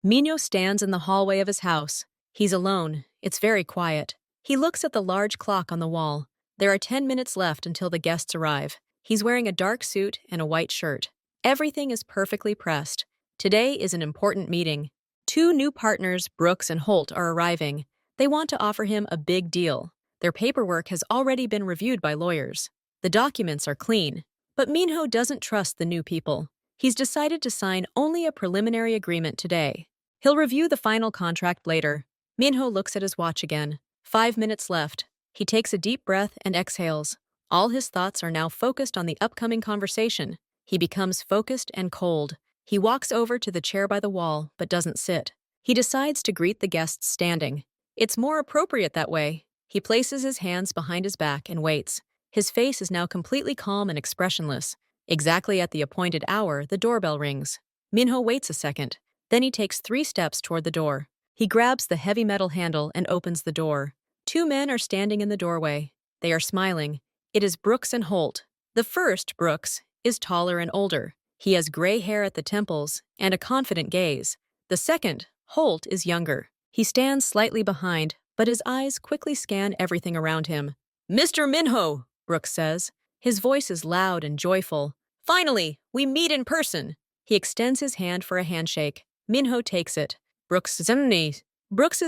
Mino stands in the hallway of his house. He's alone. It's very quiet. He looks at the large clock on the wall. There are 10 minutes left until the guests arrive. He's wearing a dark suit and a white shirt. Everything is perfectly pressed. Today is an important meeting. Two new partners, Brooks and Holt, are arriving. They want to offer him a big deal. Their paperwork has already been reviewed by lawyers. The documents are clean. But Minho doesn't trust the new people. He's decided to sign only a preliminary agreement today. He'll review the final contract later. Minho looks at his watch again. 5 minutes left. He takes a deep breath and exhales. All his thoughts are now focused on the upcoming conversation. He becomes focused and cold. He walks over to the chair by the wall, but doesn't sit. He decides to greet the guests standing. It's more appropriate that way. He places his hands behind his back and waits. His face is now completely calm and expressionless. Exactly at the appointed hour, the doorbell rings. Minho waits a second. Then he takes 3 steps toward the door. He grabs the heavy metal handle and opens the door. 2 men are standing in the doorway. They are smiling. It is Brooks and Holt. The first, Brooks, is taller and older. He has gray hair at the temples and a confident gaze. The second, Holt, is younger. He stands slightly behind, but his eyes quickly scan everything around him. "Mr. Minho," Brooks says. His voice is loud and joyful. "Finally, we meet in person." He extends his hand for a handshake. Minho takes it. Brooks's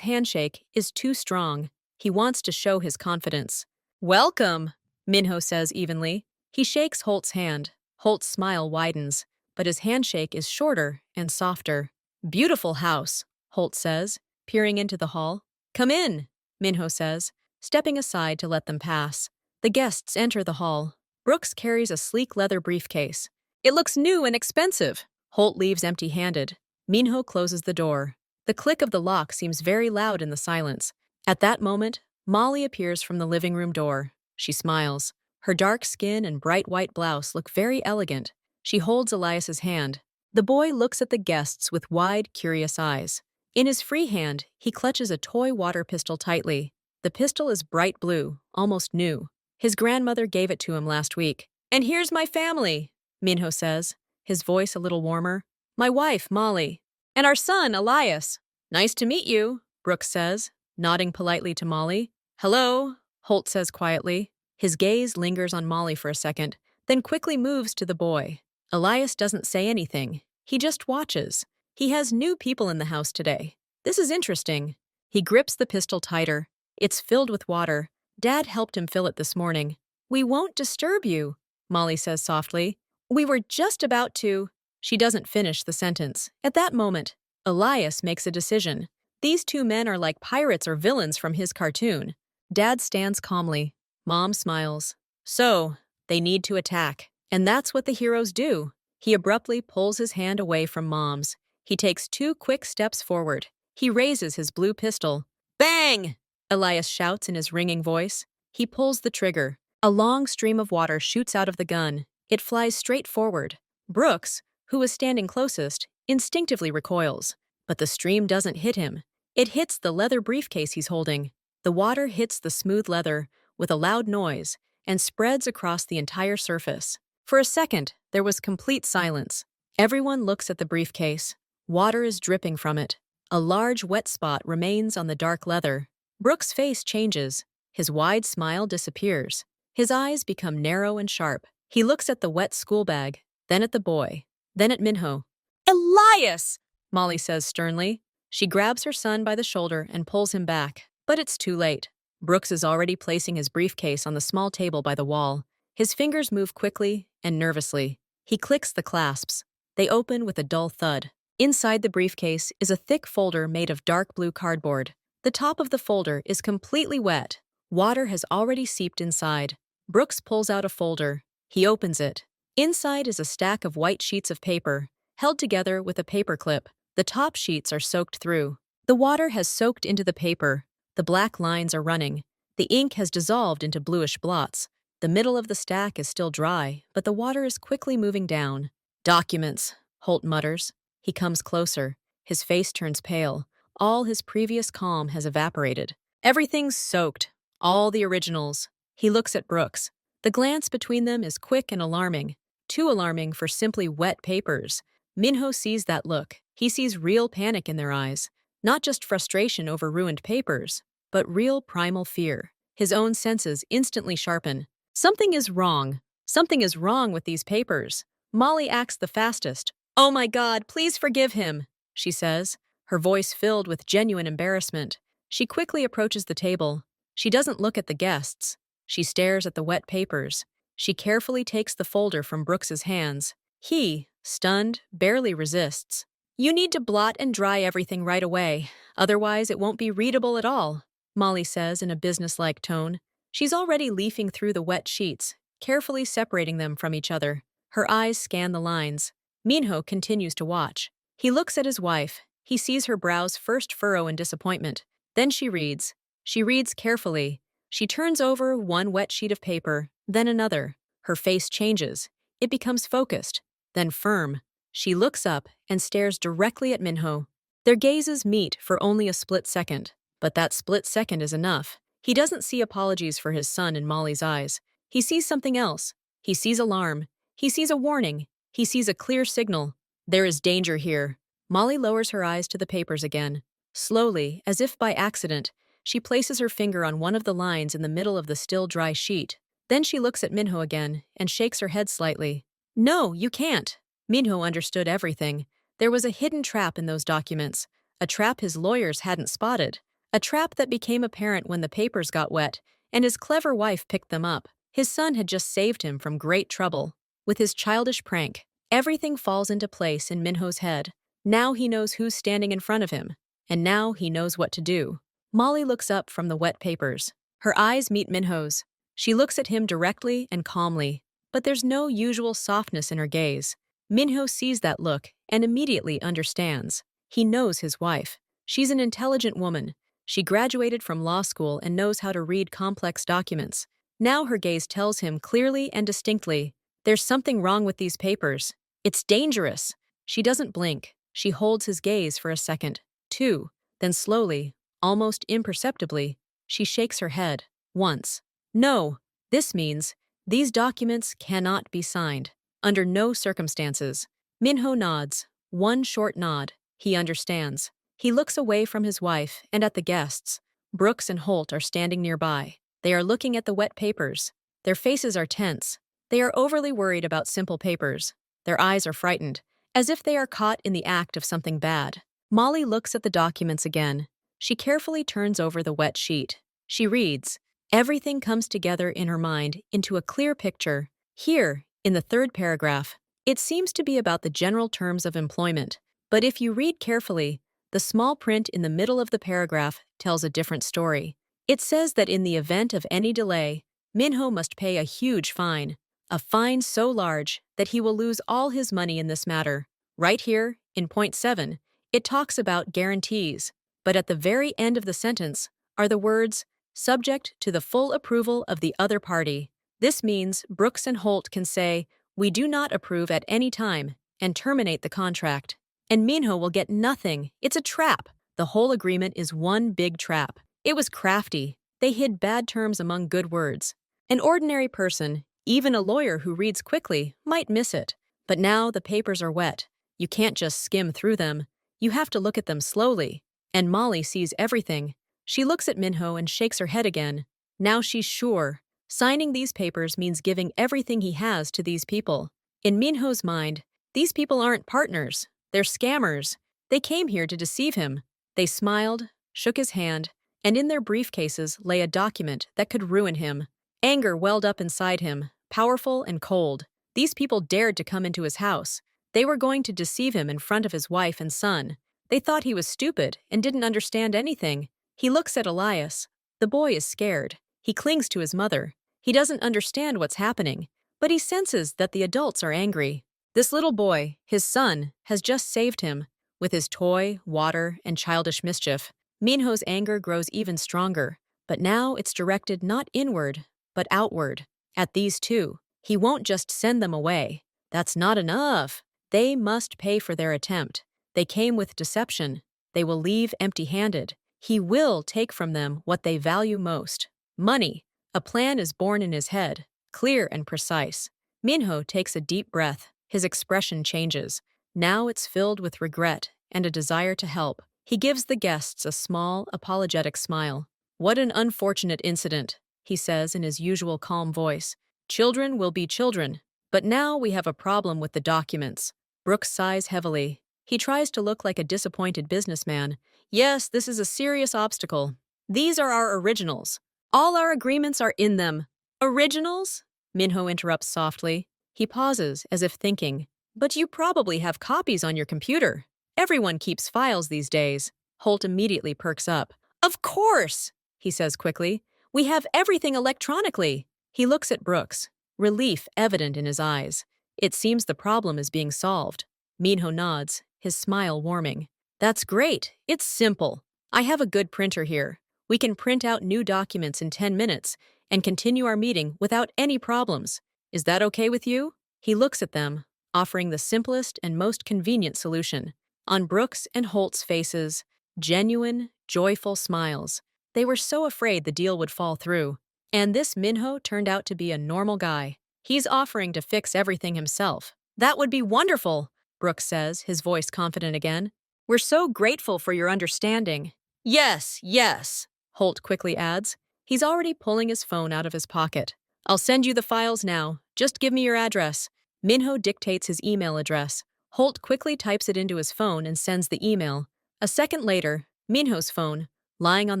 handshake is too strong. He wants to show his confidence. "Welcome," Minho says evenly. He shakes Holt's hand. Holt's smile widens, but his handshake is shorter and softer. "Beautiful house," Holt says, peering into the hall. "Come in," Minho says, stepping aside to let them pass. The guests enter the hall. Brooks carries a sleek leather briefcase. "It looks new and expensive." Holt leaves empty-handed. Minho closes the door. The click of the lock seems very loud in the silence. At that moment, Molly appears from the living room door. She smiles. Her dark skin and bright white blouse look very elegant. She holds Elias's hand. The boy looks at the guests with wide, curious eyes. In his free hand, he clutches a toy water pistol tightly. The pistol is bright blue, almost new. His grandmother gave it to him last week. "And here's my family," Minho says, his voice a little warmer. "My wife, Molly. And our son, Elias." "Nice to meet you," Brooks says, nodding politely to Molly. "Hello," Holt says quietly. His gaze lingers on Molly for a second, then quickly moves to the boy. Elias doesn't say anything. He just watches. He has new people in the house today. This is interesting. He grips the pistol tighter. It's filled with water. Dad helped him fill it this morning. "We won't disturb you," Molly says softly. "We were just about to—" She doesn't finish the sentence. At that moment, Elias makes a decision. These 2 men are like pirates or villains from his cartoon. Dad stands calmly. Mom smiles. So, they need to attack. And that's what the heroes do. He abruptly pulls his hand away from Mom's. He takes 2 quick steps forward. He raises his blue pistol. "Bang!" Elias shouts in his ringing voice. He pulls the trigger. A long stream of water shoots out of the gun. It flies straight forward. Brooks, who is standing closest, instinctively recoils. But the stream doesn't hit him. It hits the leather briefcase he's holding. The water hits the smooth leather with a loud noise and spreads across the entire surface. For a second, there was complete silence. Everyone looks at the briefcase. Water is dripping from it. A large wet spot remains on the dark leather. Brooks' face changes. His wide smile disappears. His eyes become narrow and sharp. He looks at the wet school bag, then at the boy, then at Minho. "Elias!" Molly says sternly. She grabs her son by the shoulder and pulls him back. But it's too late. Brooks is already placing his briefcase on the small table by the wall. His fingers move quickly and nervously. He clicks the clasps. They open with a dull thud. Inside the briefcase is a thick folder made of dark blue cardboard. The top of the folder is completely wet. Water has already seeped inside. Brooks pulls out a folder. He opens it. Inside is a stack of white sheets of paper, held together with a paper clip. The top sheets are soaked through. The water has soaked into the paper. The black lines are running. The ink has dissolved into bluish blots. The middle of the stack is still dry, but the water is quickly moving down. "Documents," Holt mutters. He comes closer. His face turns pale. All his previous calm has evaporated. Everything's soaked. All the originals. He looks at Brooks. The glance between them is quick and alarming. Too alarming for simply wet papers. Minho sees that look. He sees real panic in their eyes. Not just frustration over ruined papers, but real primal fear. His own senses instantly sharpen. Something is wrong. Something is wrong with these papers. Molly acts the fastest. "Oh my God, please forgive him," she says, her voice filled with genuine embarrassment. She quickly approaches the table. She doesn't look at the guests. She stares at the wet papers. She carefully takes the folder from Brooks's hands. He, stunned, barely resists. "You need to blot and dry everything right away. Otherwise, it won't be readable at all," Molly says in a businesslike tone. She's already leafing through the wet sheets, carefully separating them from each other. Her eyes scan the lines. Minho continues to watch. He looks at his wife. He sees her brows first furrow in disappointment. Then she reads. She reads carefully. She turns over one wet sheet of paper, then another. Her face changes. It becomes focused, then firm. She looks up and stares directly at Minho. Their gazes meet for only a split second, but that split second is enough. He doesn't see apologies for his son in Molly's eyes. He sees something else. He sees alarm. He sees a warning. He sees a clear signal. There is danger here. Molly lowers her eyes to the papers again. Slowly, as if by accident, she places her finger on one of the lines in the middle of the still dry sheet. Then she looks at Minho again and shakes her head slightly. "No, you can't." Minho understood everything. There was a hidden trap in those documents, a trap his lawyers hadn't spotted, a trap that became apparent when the papers got wet, and his clever wife picked them up. His son had just saved him from great trouble. With his childish prank, everything falls into place in Minho's head. Now he knows who's standing in front of him, and now he knows what to do. Molly looks up from the wet papers. Her eyes meet Minho's. She looks at him directly and calmly, but there's no usual softness in her gaze. Minho sees that look and immediately understands. He knows his wife. She's an intelligent woman. She graduated from law school and knows how to read complex documents. Now her gaze tells him clearly and distinctly, there's something wrong with these papers. It's dangerous. She doesn't blink. She holds his gaze for a second, two, then slowly, almost imperceptibly, she shakes her head. Once. "No, this means these documents cannot be signed. Under no circumstances." Minho nods. One short nod. He understands. He looks away from his wife and at the guests. Brooks and Holt are standing nearby. They are looking at the wet papers. Their faces are tense. They are overly worried about simple papers. Their eyes are frightened, as if they are caught in the act of something bad. Molly looks at the documents again. She carefully turns over the wet sheet. She reads. Everything comes together in her mind into a clear picture. Here, in the third paragraph, it seems to be about the general terms of employment. But if you read carefully, the small print in the middle of the paragraph tells a different story. It says that in the event of any delay, Minho must pay a huge fine. A fine so large that he will lose all his money in this matter. Right here, in point 7, it talks about guarantees. But at the very end of the sentence are the words, subject to the full approval of the other party. This means Brooks and Holt can say, we do not approve at any time, and terminate the contract. And Minho will get nothing. It's a trap. The whole agreement is one big trap. It was crafty. They hid bad terms among good words. An ordinary person, even a lawyer who reads quickly, might miss it. But now the papers are wet. You can't just skim through them. You have to look at them slowly. And Molly sees everything. She looks at Minho and shakes her head again. Now she's sure. Signing these papers means giving everything he has to these people. In Minho's mind, these people aren't partners. They're scammers. They came here to deceive him. They smiled, shook his hand, and in their briefcases lay a document that could ruin him. Anger welled up inside him, powerful and cold. These people dared to come into his house. They were going to deceive him in front of his wife and son. They thought he was stupid and didn't understand anything. He looks at Elias. The boy is scared. He clings to his mother. He doesn't understand what's happening, but he senses that the adults are angry. This little boy, his son, has just saved him. With his toy, water, and childish mischief, Minho's anger grows even stronger. But now it's directed not inward, but outward. At these two, he won't just send them away. That's not enough. They must pay for their attempt. They came with deception. They will leave empty-handed. He will take from them what they value most. Money. A plan is born in his head, clear and precise. Minho takes a deep breath. His expression changes. Now it's filled with regret and a desire to help. He gives the guests a small, apologetic smile. "What an unfortunate incident," he says in his usual calm voice. "Children will be children. But now we have a problem with the documents." Brooks sighs heavily. He tries to look like a disappointed businessman. "Yes, this is a serious obstacle. These are our originals. All our agreements are in them." "Originals?" Minho interrupts softly. He pauses, as if thinking. "But you probably have copies on your computer. Everyone keeps files these days." Holt immediately perks up. "Of course," he says quickly. "We have everything electronically." He looks at Brooks, relief evident in his eyes. It seems the problem is being solved. Minho nods, his smile warming. "That's great. It's simple. I have a good printer here. We can print out new documents in 10 minutes and continue our meeting without any problems. Is that okay with you?" He looks at them, offering the simplest and most convenient solution. On Brooks and Holt's faces, genuine, joyful smiles. They were so afraid the deal would fall through. And this Minho turned out to be a normal guy. He's offering to fix everything himself. "That would be wonderful," Brooks says, his voice confident again. "We're so grateful for your understanding." "Yes, yes," Holt quickly adds. He's already pulling his phone out of his pocket. "I'll send you the files now. Just give me your address." Minho dictates his email address. Holt quickly types it into his phone and sends the email. A second later, Minho's phone, lying on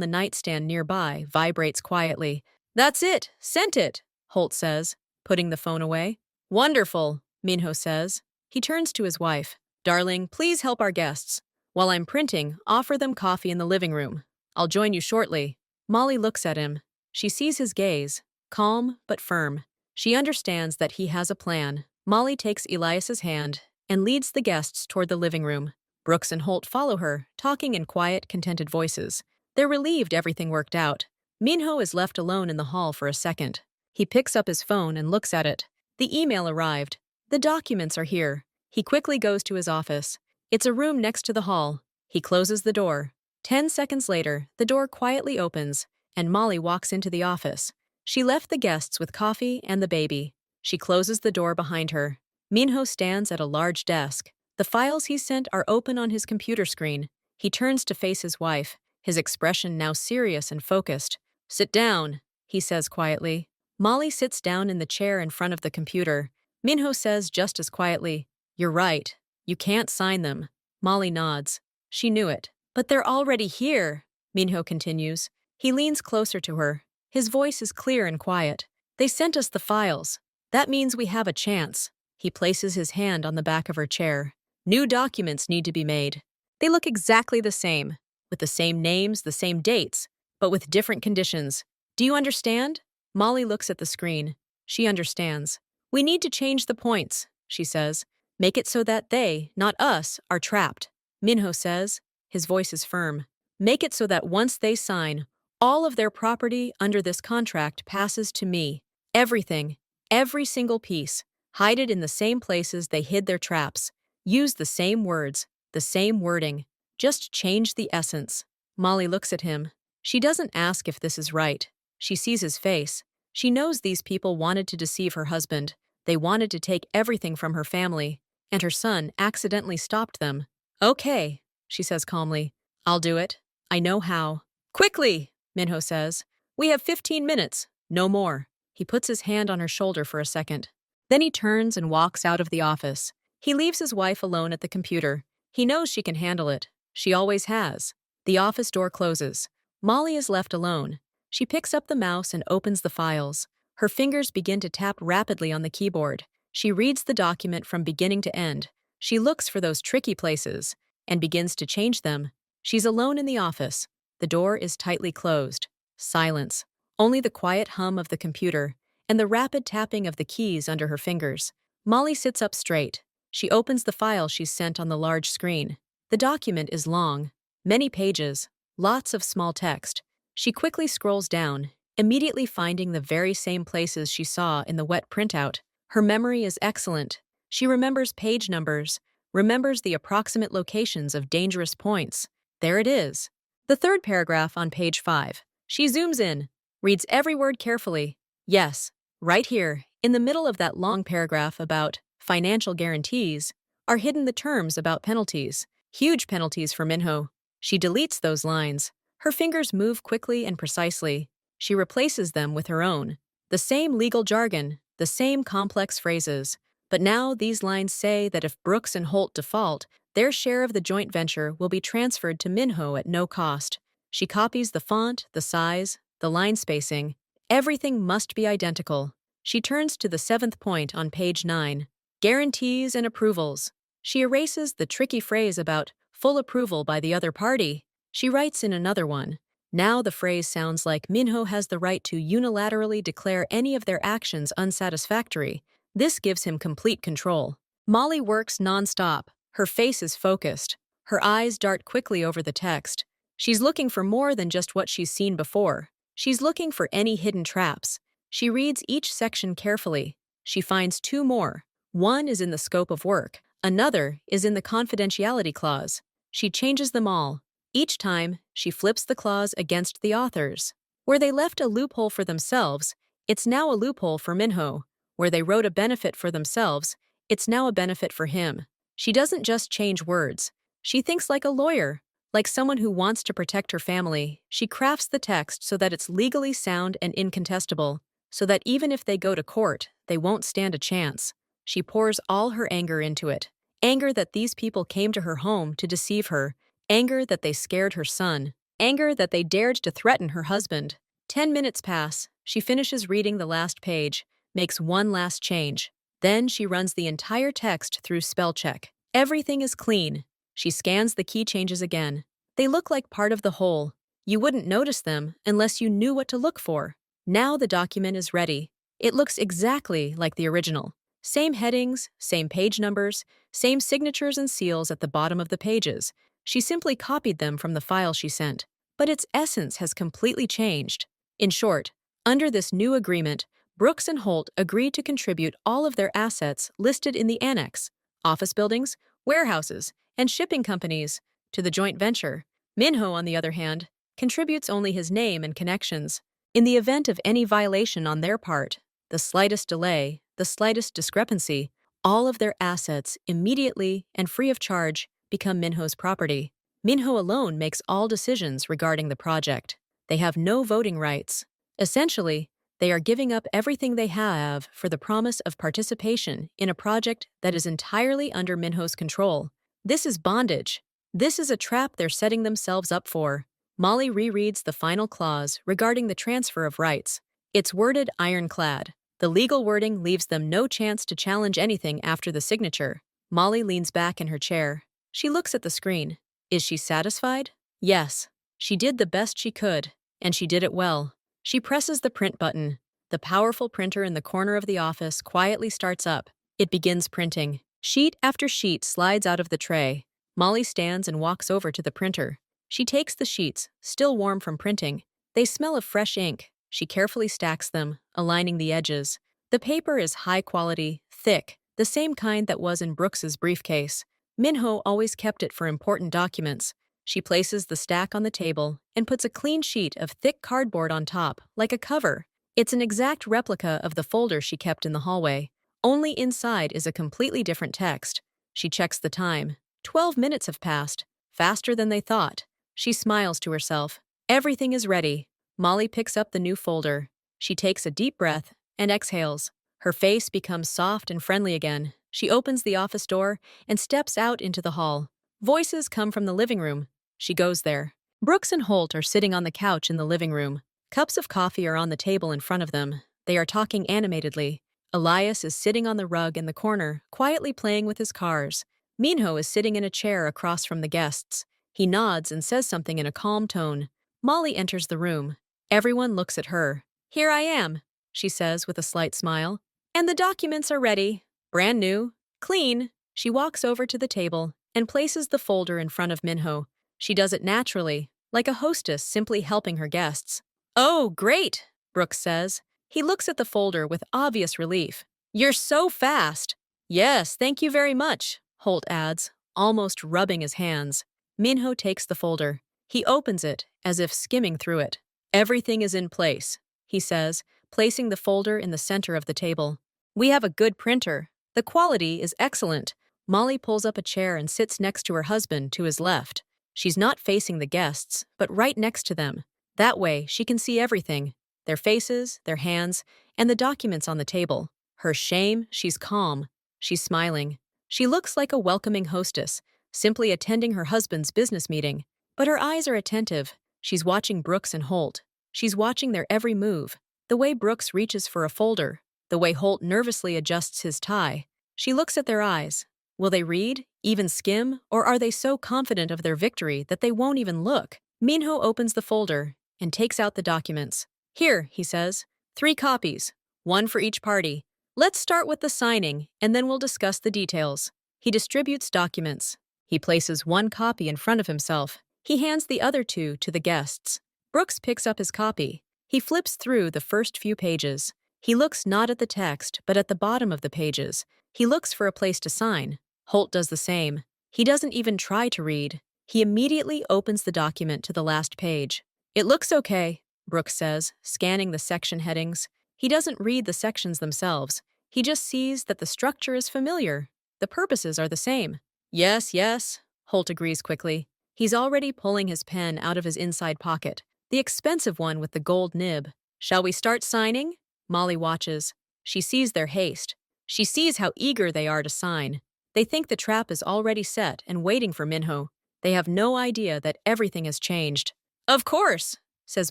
the nightstand nearby, vibrates quietly. "That's it. Sent it," Holt says, putting the phone away. "Wonderful," Minho says. He turns to his wife. "Darling, please help our guests. While I'm printing, offer them coffee in the living room. I'll join you shortly." Molly looks at him. She sees his gaze, calm but firm. She understands that he has a plan. Molly takes Elias's hand and leads the guests toward the living room. Brooks and Holt follow her, talking in quiet, contented voices. They're relieved everything worked out. Minho is left alone in the hall for a second. He picks up his phone and looks at it. The email arrived. The documents are here. He quickly goes to his office. It's a room next to the hall. He closes the door. 10 seconds later, the door quietly opens, and Molly walks into the office. She left the guests with coffee and the baby. She closes the door behind her. Minho stands at a large desk. The files he sent are open on his computer screen. He turns to face his wife, his expression now serious and focused. "Sit down," he says quietly. Molly sits down in the chair in front of the computer. Minho says just as quietly, "You're right. You can't sign them." Molly nods. She knew it. "But they're already here," Minho continues. He leans closer to her. His voice is clear and quiet. "They sent us the files. That means we have a chance." He places his hand on the back of her chair. "New documents need to be made. They look exactly the same, with the same names, the same dates, but with different conditions. Do you understand?" Molly looks at the screen. She understands. "We need to change the points," she says. "Make it so that they, not us, are trapped." Minho says. His voice is firm. "Make it so that once they sign, all of their property under this contract passes to me. Everything, every single piece. Hide it in the same places they hid their traps. Use the same words, the same wording. Just change the essence." Molly looks at him. She doesn't ask if this is right. She sees his face. She knows these people wanted to deceive her husband. They wanted to take everything from her family, and her son accidentally stopped them. "Okay," she says calmly. "I'll do it. I know how." "Quickly," Minho says. "We have 15 minutes, no more." He puts his hand on her shoulder for a second. Then he turns and walks out of the office. He leaves his wife alone at the computer. He knows she can handle it. She always has. The office door closes. Molly is left alone. She picks up the mouse and opens the files. Her fingers begin to tap rapidly on the keyboard. She reads the document from beginning to end. She looks for those tricky places and begins to change them. She's alone in the office. The door is tightly closed. Silence. Only the quiet hum of the computer and the rapid tapping of the keys under her fingers. Molly sits up straight. She opens the file she's sent on the large screen. The document is long, many pages, lots of small text. She quickly scrolls down, immediately finding the very same places she saw in the wet printout. Her memory is excellent. She remembers page numbers, remembers the approximate locations of dangerous points. There it is. The third paragraph on page 5. She zooms in, reads every word carefully. Yes, right here, in the middle of that long paragraph about financial guarantees, are hidden the terms about penalties. Huge penalties for Minho. She deletes those lines. Her fingers move quickly and precisely. She replaces them with her own. The same legal jargon, the same complex phrases. But now these lines say that if Brooks and Holt default, their share of the joint venture will be transferred to Minho at no cost. She copies the font, the size, the line spacing. Everything must be identical. She turns to the seventh point on page 9. Guarantees and approvals. She erases the tricky phrase about full approval by the other party. She writes in another one. Now the phrase sounds like Minho has the right to unilaterally declare any of their actions unsatisfactory. This gives him complete control. Molly works nonstop. Her face is focused. Her eyes dart quickly over the text. She's looking for more than just what she's seen before. She's looking for any hidden traps. She reads each section carefully. She finds two more. One is in the scope of work. Another is in the confidentiality clause. She changes them all. Each time, she flips the clause against the authors. Where they left a loophole for themselves, it's now a loophole for Minho. Where they wrote a benefit for themselves, it's now a benefit for him. She doesn't just change words. She thinks like a lawyer, like someone who wants to protect her family. She crafts the text so that it's legally sound and incontestable, so that even if they go to court, they won't stand a chance. She pours all her anger into it. Anger that these people came to her home to deceive her. Anger that they scared her son. Anger that they dared to threaten her husband. 10 minutes pass. She finishes reading the last page, makes one last change. Then she runs the entire text through spell check. Everything is clean. She scans the key changes again. They look like part of the whole. You wouldn't notice them unless you knew what to look for. Now the document is ready. It looks exactly like the original. Same headings, same page numbers, same signatures and seals at the bottom of the pages. She simply copied them from the file she sent. But its essence has completely changed. In short, under this new agreement, Brooks and Holt agreed to contribute all of their assets listed in the annex, office buildings, warehouses, and shipping companies, to the joint venture. Minho, on the other hand, contributes only his name and connections. In the event of any violation on their part, the slightest delay, the slightest discrepancy, all of their assets immediately and free of charge become Minho's property. Minho alone makes all decisions regarding the project. They have no voting rights. Essentially, they are giving up everything they have for the promise of participation in a project that is entirely under Minho's control. This is bondage. This is a trap they're setting themselves up for. Molly rereads the final clause regarding the transfer of rights. It's worded ironclad. The legal wording leaves them no chance to challenge anything after the signature. Molly leans back in her chair. She looks at the screen. Is she satisfied? Yes. She did the best she could, and she did it well. She presses the print button. The powerful printer in the corner of the office quietly starts up. It begins printing. Sheet after sheet slides out of the tray. Molly stands and walks over to the printer. She takes the sheets, still warm from printing. They smell of fresh ink. She carefully stacks them, aligning the edges. The paper is high quality, thick, the same kind that was in Brooks's briefcase. Minho always kept it for important documents. She places the stack on the table and puts a clean sheet of thick cardboard on top, like a cover. It's an exact replica of the folder she kept in the hallway. Only inside is a completely different text. She checks the time. 12 minutes have passed, faster than they thought. She smiles to herself. Everything is ready. Molly picks up the new folder. She takes a deep breath and exhales. Her face becomes soft and friendly again. She opens the office door and steps out into the hall. Voices come from the living room. She goes there. Brooks and Holt are sitting on the couch in the living room. Cups of coffee are on the table in front of them. They are talking animatedly. Elias is sitting on the rug in the corner, quietly playing with his cars. Minho is sitting in a chair across from the guests. He nods and says something in a calm tone. Molly enters the room. Everyone looks at her. Here I am, she says with a slight smile. And the documents are ready. Brand new. Clean. She walks over to the table and places the folder in front of Minho. She does it naturally, like a hostess simply helping her guests. Oh, great, Brooks says. He looks at the folder with obvious relief. You're so fast. Yes, thank you very much, Holt adds, almost rubbing his hands. Minho takes the folder. He opens it, as if skimming through it. Everything is in place, he says, placing the folder in the center of the table. We have a good printer. The quality is excellent. Molly pulls up a chair and sits next to her husband to his left. She's not facing the guests, but right next to them. That way, she can see everything: their faces, their hands, and the documents on the table. Her shame, she's calm. She's smiling. She looks like a welcoming hostess, simply attending her husband's business meeting. But her eyes are attentive. She's watching Brooks and Holt. She's watching their every move. The way Brooks reaches for a folder. The way Holt nervously adjusts his tie. She looks at their eyes. Will they read, even skim, or are they so confident of their victory that they won't even look? Minho opens the folder and takes out the documents. Here, he says, 3 copies, 1 for each party. Let's start with the signing, and then we'll discuss the details. He distributes documents. He places 1 copy in front of himself. He hands the other 2 to the guests. Brooks picks up his copy. He flips through the first few pages. He looks not at the text, but at the bottom of the pages. He looks for a place to sign. Holt does the same. He doesn't even try to read. He immediately opens the document to the last page. It looks okay, Brooks says, scanning the section headings. He doesn't read the sections themselves. He just sees that the structure is familiar. The purposes are the same. Yes, yes, Holt agrees quickly. He's already pulling his pen out of his inside pocket, the expensive one with the gold nib. Shall we start signing? Molly watches. She sees their haste. She sees how eager they are to sign. They think the trap is already set and waiting for Minho. They have no idea that everything has changed. Of course, says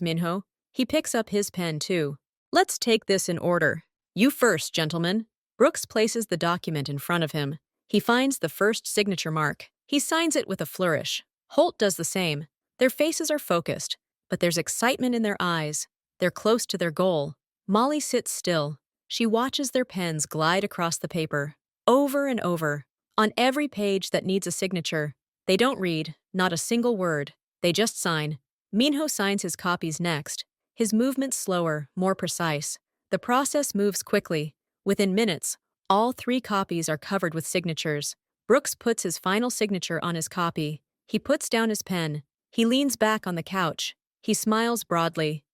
Minho. He picks up his pen too. Let's take this in order. You first, gentlemen. Brooks places the document in front of him. He finds the first signature mark. He signs it with a flourish. Holt does the same. Their faces are focused, but there's excitement in their eyes. They're close to their goal. Molly sits still. She watches their pens glide across the paper, over and over. On every page that needs a signature. They don't read, not a single word. They just sign. Minho signs his copies next. His movements slower, more precise. The process moves quickly. Within minutes, all 3 copies are covered with signatures. Brooks puts his final signature on his copy. He puts down his pen. He leans back on the couch. He smiles broadly.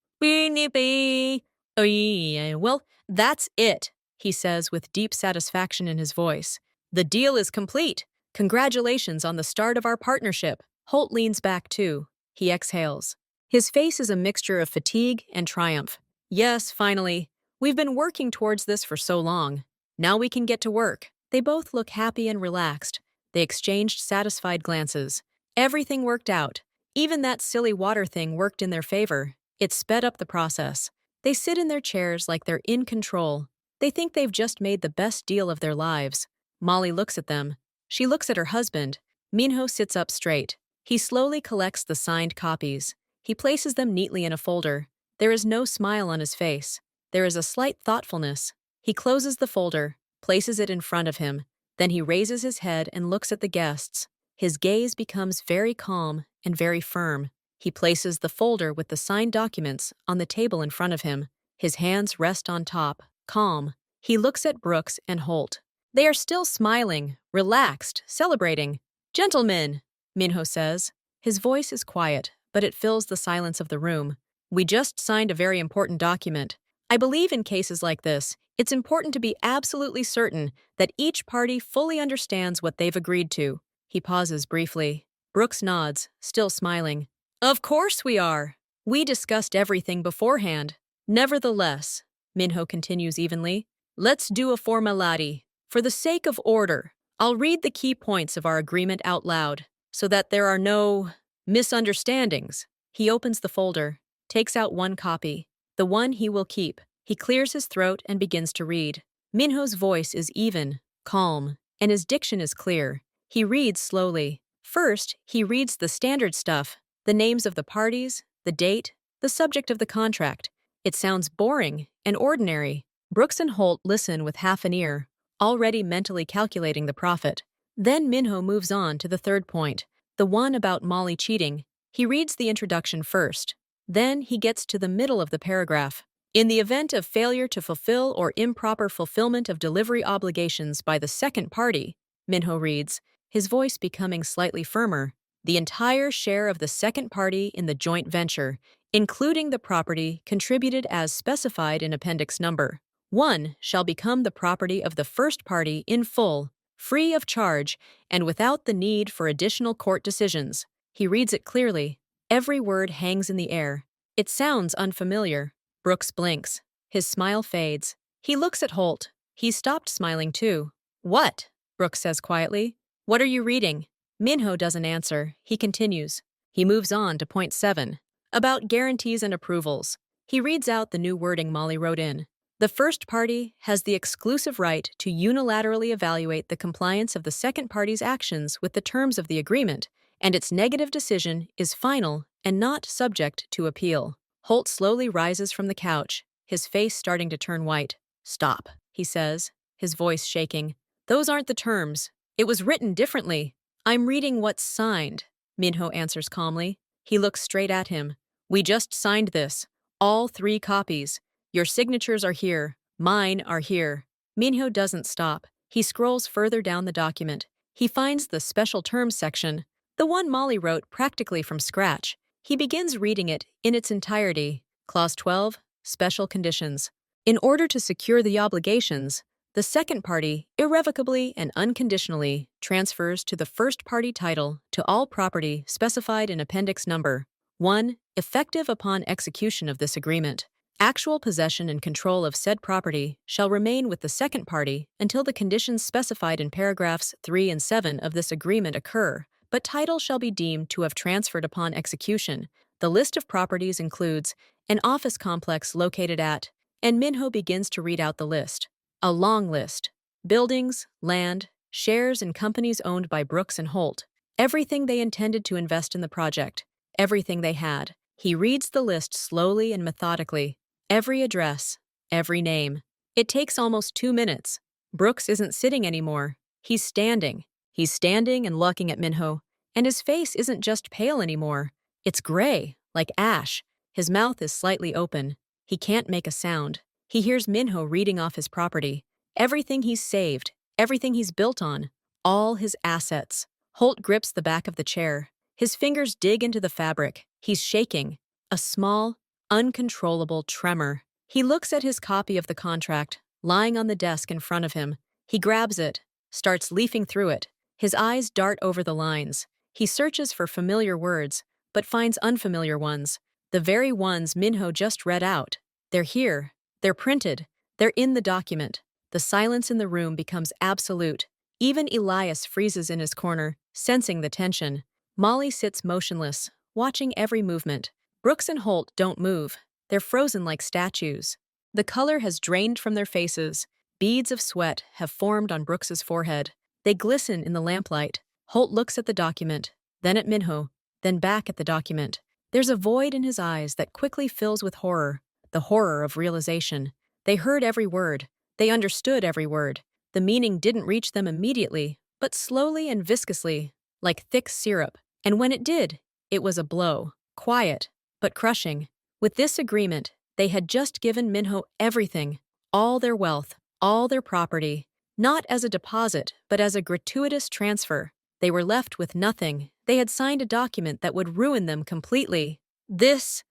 Well, that's it, he says with deep satisfaction in his voice. The deal is complete. Congratulations on the start of our partnership. Holt leans back too. He exhales. His face is a mixture of fatigue and triumph. Yes, finally. We've been working towards this for so long. Now we can get to work. They both look happy and relaxed. They exchanged satisfied glances. Everything worked out. Even that silly water thing worked in their favor. It sped up the process. They sit in their chairs like they're in control. They think they've just made the best deal of their lives. Molly looks at them. She looks at her husband. Minho sits up straight. He slowly collects the signed copies. He places them neatly in a folder. There is no smile on his face. There is a slight thoughtfulness. He closes the folder, places it in front of him. Then he raises his head and looks at the guests. His gaze becomes very calm and very firm. He places the folder with the signed documents on the table in front of him. His hands rest on top, calm. He looks at Brooks and Holt. They are still smiling, relaxed, celebrating. Gentlemen, Minho says. His voice is quiet, but it fills the silence of the room. We just signed a very important document. I believe in cases like this, it's important to be absolutely certain that each party fully understands what they've agreed to. He pauses briefly. Brooks nods, still smiling. Of course we are. We discussed everything beforehand. Nevertheless, Minho continues evenly, let's do a formality. For the sake of order, I'll read the key points of our agreement out loud, so that there are no misunderstandings. He opens the folder, takes out 1 copy, the one he will keep. He clears his throat and begins to read. Minho's voice is even, calm, and his diction is clear. He reads slowly. First, he reads the standard stuff, the names of the parties, the date, the subject of the contract. It sounds boring and ordinary. Brooks and Holt listen with half an ear, already mentally calculating the profit. Then Minho moves on to the 3rd point, the one about Molly cheating. He reads the introduction first. Then he gets to the middle of the paragraph. In the event of failure to fulfill or improper fulfillment of delivery obligations by the second party, Minho reads, his voice becoming slightly firmer, the entire share of the second party in the joint venture, including the property contributed as specified in Appendix Number 1, shall become the property of the first party in full, free of charge, and without the need for additional court decisions. He reads it clearly. Every word hangs in the air. It sounds unfamiliar. Brooks blinks. His smile fades. He looks at Holt. He's stopped smiling too. What? Brooks says quietly. What are you reading? Minho doesn't answer. He continues. He moves on to point 7. About guarantees and approvals. He reads out the new wording Molly wrote in. The first party has the exclusive right to unilaterally evaluate the compliance of the second party's actions with the terms of the agreement, and its negative decision is final and not subject to appeal. Holt slowly rises from the couch, his face starting to turn white. Stop, he says, his voice shaking. Those aren't the terms. It was written differently. I'm reading what's signed, Minho answers calmly. He looks straight at him. We just signed this. All 3 copies. Your signatures are here. Mine are here. Minho doesn't stop. He scrolls further down the document. He finds the special terms section, the one Molly wrote practically from scratch. He begins reading it in its entirety. Clause 12, Special Conditions. In order to secure the obligations, the second party irrevocably and unconditionally transfers to the first party title to all property specified in Appendix Number 1, effective upon execution of this agreement. Actual possession and control of said property shall remain with the second party until the conditions specified in paragraphs 3 and 7 of this agreement occur, but title shall be deemed to have transferred upon execution. The list of properties includes an office complex located at, and Minho begins to read out the list. A long list. Buildings, land, shares in companies owned by Brooks and Holt. Everything they intended to invest in the project. Everything they had. He reads the list slowly and methodically. Every address. Every name. It takes almost 2 minutes. Brooks isn't sitting anymore. He's standing. He's standing and looking at Minho. And his face isn't just pale anymore. It's gray, like ash. His mouth is slightly open. He can't make a sound. He hears Minho reading off his property. Everything he's saved. Everything he's built on. All his assets. Holt grips the back of the chair. His fingers dig into the fabric. He's shaking. A small, uncontrollable tremor. He looks at his copy of the contract, lying on the desk in front of him. He grabs it, starts leafing through it. His eyes dart over the lines. He searches for familiar words, but finds unfamiliar ones. The very ones Minho just read out. They're here. They're printed. They're in the document. The silence in the room becomes absolute. Even Elias freezes in his corner, sensing the tension. Molly sits motionless, watching every movement. Brooks and Holt don't move. They're frozen like statues. The color has drained from their faces. Beads of sweat have formed on Brooks's forehead. They glisten in the lamplight. Holt looks at the document, then at Minho, then back at the document. There's a void in his eyes that quickly fills with horror, the horror of realization. They heard every word. They understood every word. The meaning didn't reach them immediately, but slowly and viscously, like thick syrup. And when it did, it was a blow. Quiet, but crushing. With this agreement, they had just given Minho everything, all their wealth, all their property, not as a deposit, but as a gratuitous transfer. They were left with nothing. They had signed a document that would ruin them completely. This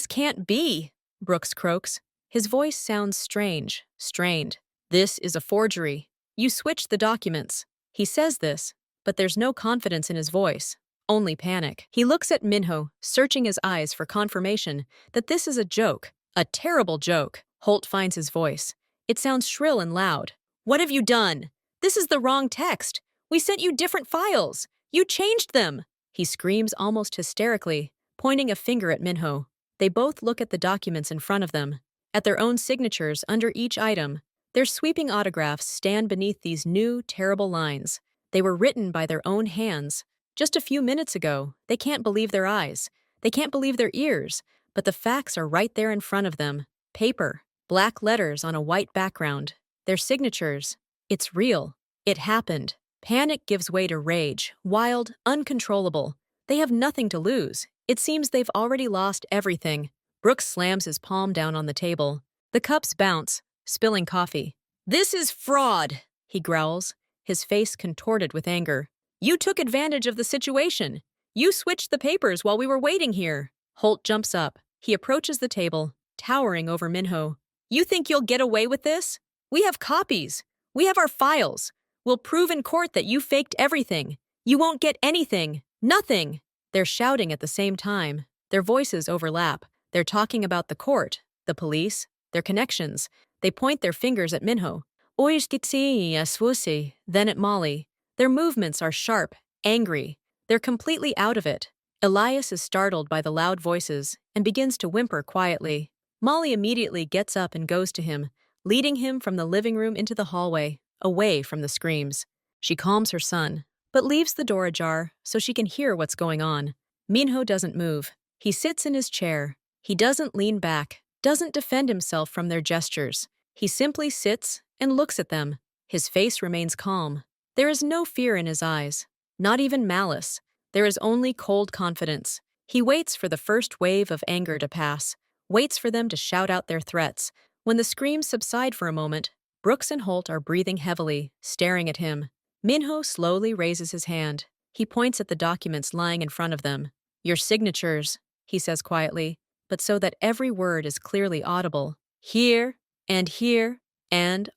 can't be, Brooks croaks. His voice sounds strange, strained. This is a forgery. You switched the documents. He says this, but there's no confidence in his voice, only panic. He looks at Minho, searching his eyes for confirmation that this is a joke, a terrible joke. Holt finds his voice. It sounds shrill and loud. What have you done? This is the wrong text. We sent you different files. You changed them. He screams almost hysterically, pointing a finger at Minho. They both look at the documents in front of them, at their own signatures under each item. Their sweeping autographs stand beneath these new, terrible lines. They were written by their own hands. Just a few minutes ago, they can't believe their eyes. They can't believe their ears. But the facts are right there in front of them. Paper, black letters on a white background. Their signatures. It's real. It happened. Panic gives way to rage, wild, uncontrollable. They have nothing to lose. It seems they've already lost everything. Brooks slams his palm down on the table. The cups bounce, spilling coffee. This is fraud, he growls, his face contorted with anger. You took advantage of the situation. You switched the papers while we were waiting here. Holt jumps up. He approaches the table, towering over Minho. You think you'll get away with this? We have copies. We have our files. We'll prove in court that you faked everything. You won't get anything. Nothing. They're shouting at the same time. Their voices overlap. They're talking about the court, the police, their connections. They point their fingers at Minho. Then at Molly. Their movements are sharp, angry. They're completely out of it. Elias is startled by the loud voices and begins to whimper quietly. Molly immediately gets up and goes to him, leading him from the living room into the hallway, away from the screams. She calms her son, but leaves the door ajar so she can hear what's going on. Minho doesn't move. He sits in his chair. He doesn't lean back, doesn't defend himself from their gestures. He simply sits and looks at them. His face remains calm. There is no fear in his eyes, not even malice. There is only cold confidence. He waits for the first wave of anger to pass, waits for them to shout out their threats. When the screams subside for a moment, Brooks and Holt are breathing heavily, staring at him. Minho slowly raises his hand. He points at the documents lying in front of them. Your signatures, he says quietly, but so that every word is clearly audible. Here, and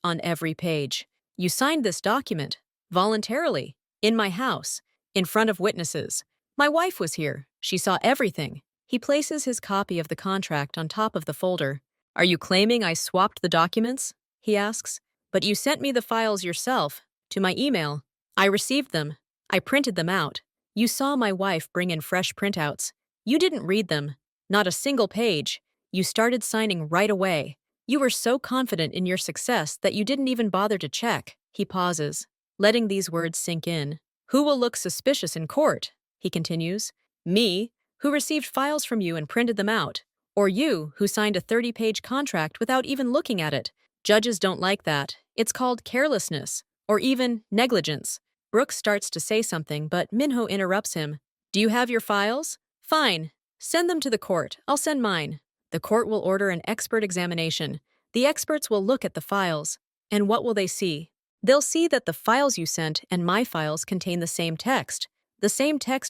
on every page. You signed this document, voluntarily, in my house, in front of witnesses. My wife was here. She saw everything. He places his copy of the contract on top of the folder. Are you claiming I swapped the documents? He asks. But you sent me the files yourself, to my email. I received them. I printed them out. You saw my wife bring in fresh printouts. You didn't read them. Not a single page. You started signing right away. You were so confident in your success that you didn't even bother to check. He pauses, letting these words sink in. Who will look suspicious in court? He continues. Me, who received files from you and printed them out. Or you, who signed a 30-page contract without even looking at it. Judges don't like that. It's called carelessness, or even negligence. Brooks starts to say something, but Minho interrupts him. Do you have your files? Fine. Send them to the court. I'll send mine. The court will order an expert examination. The experts will look at the files. And what will they see? They'll see that the files you sent and my files contain the same text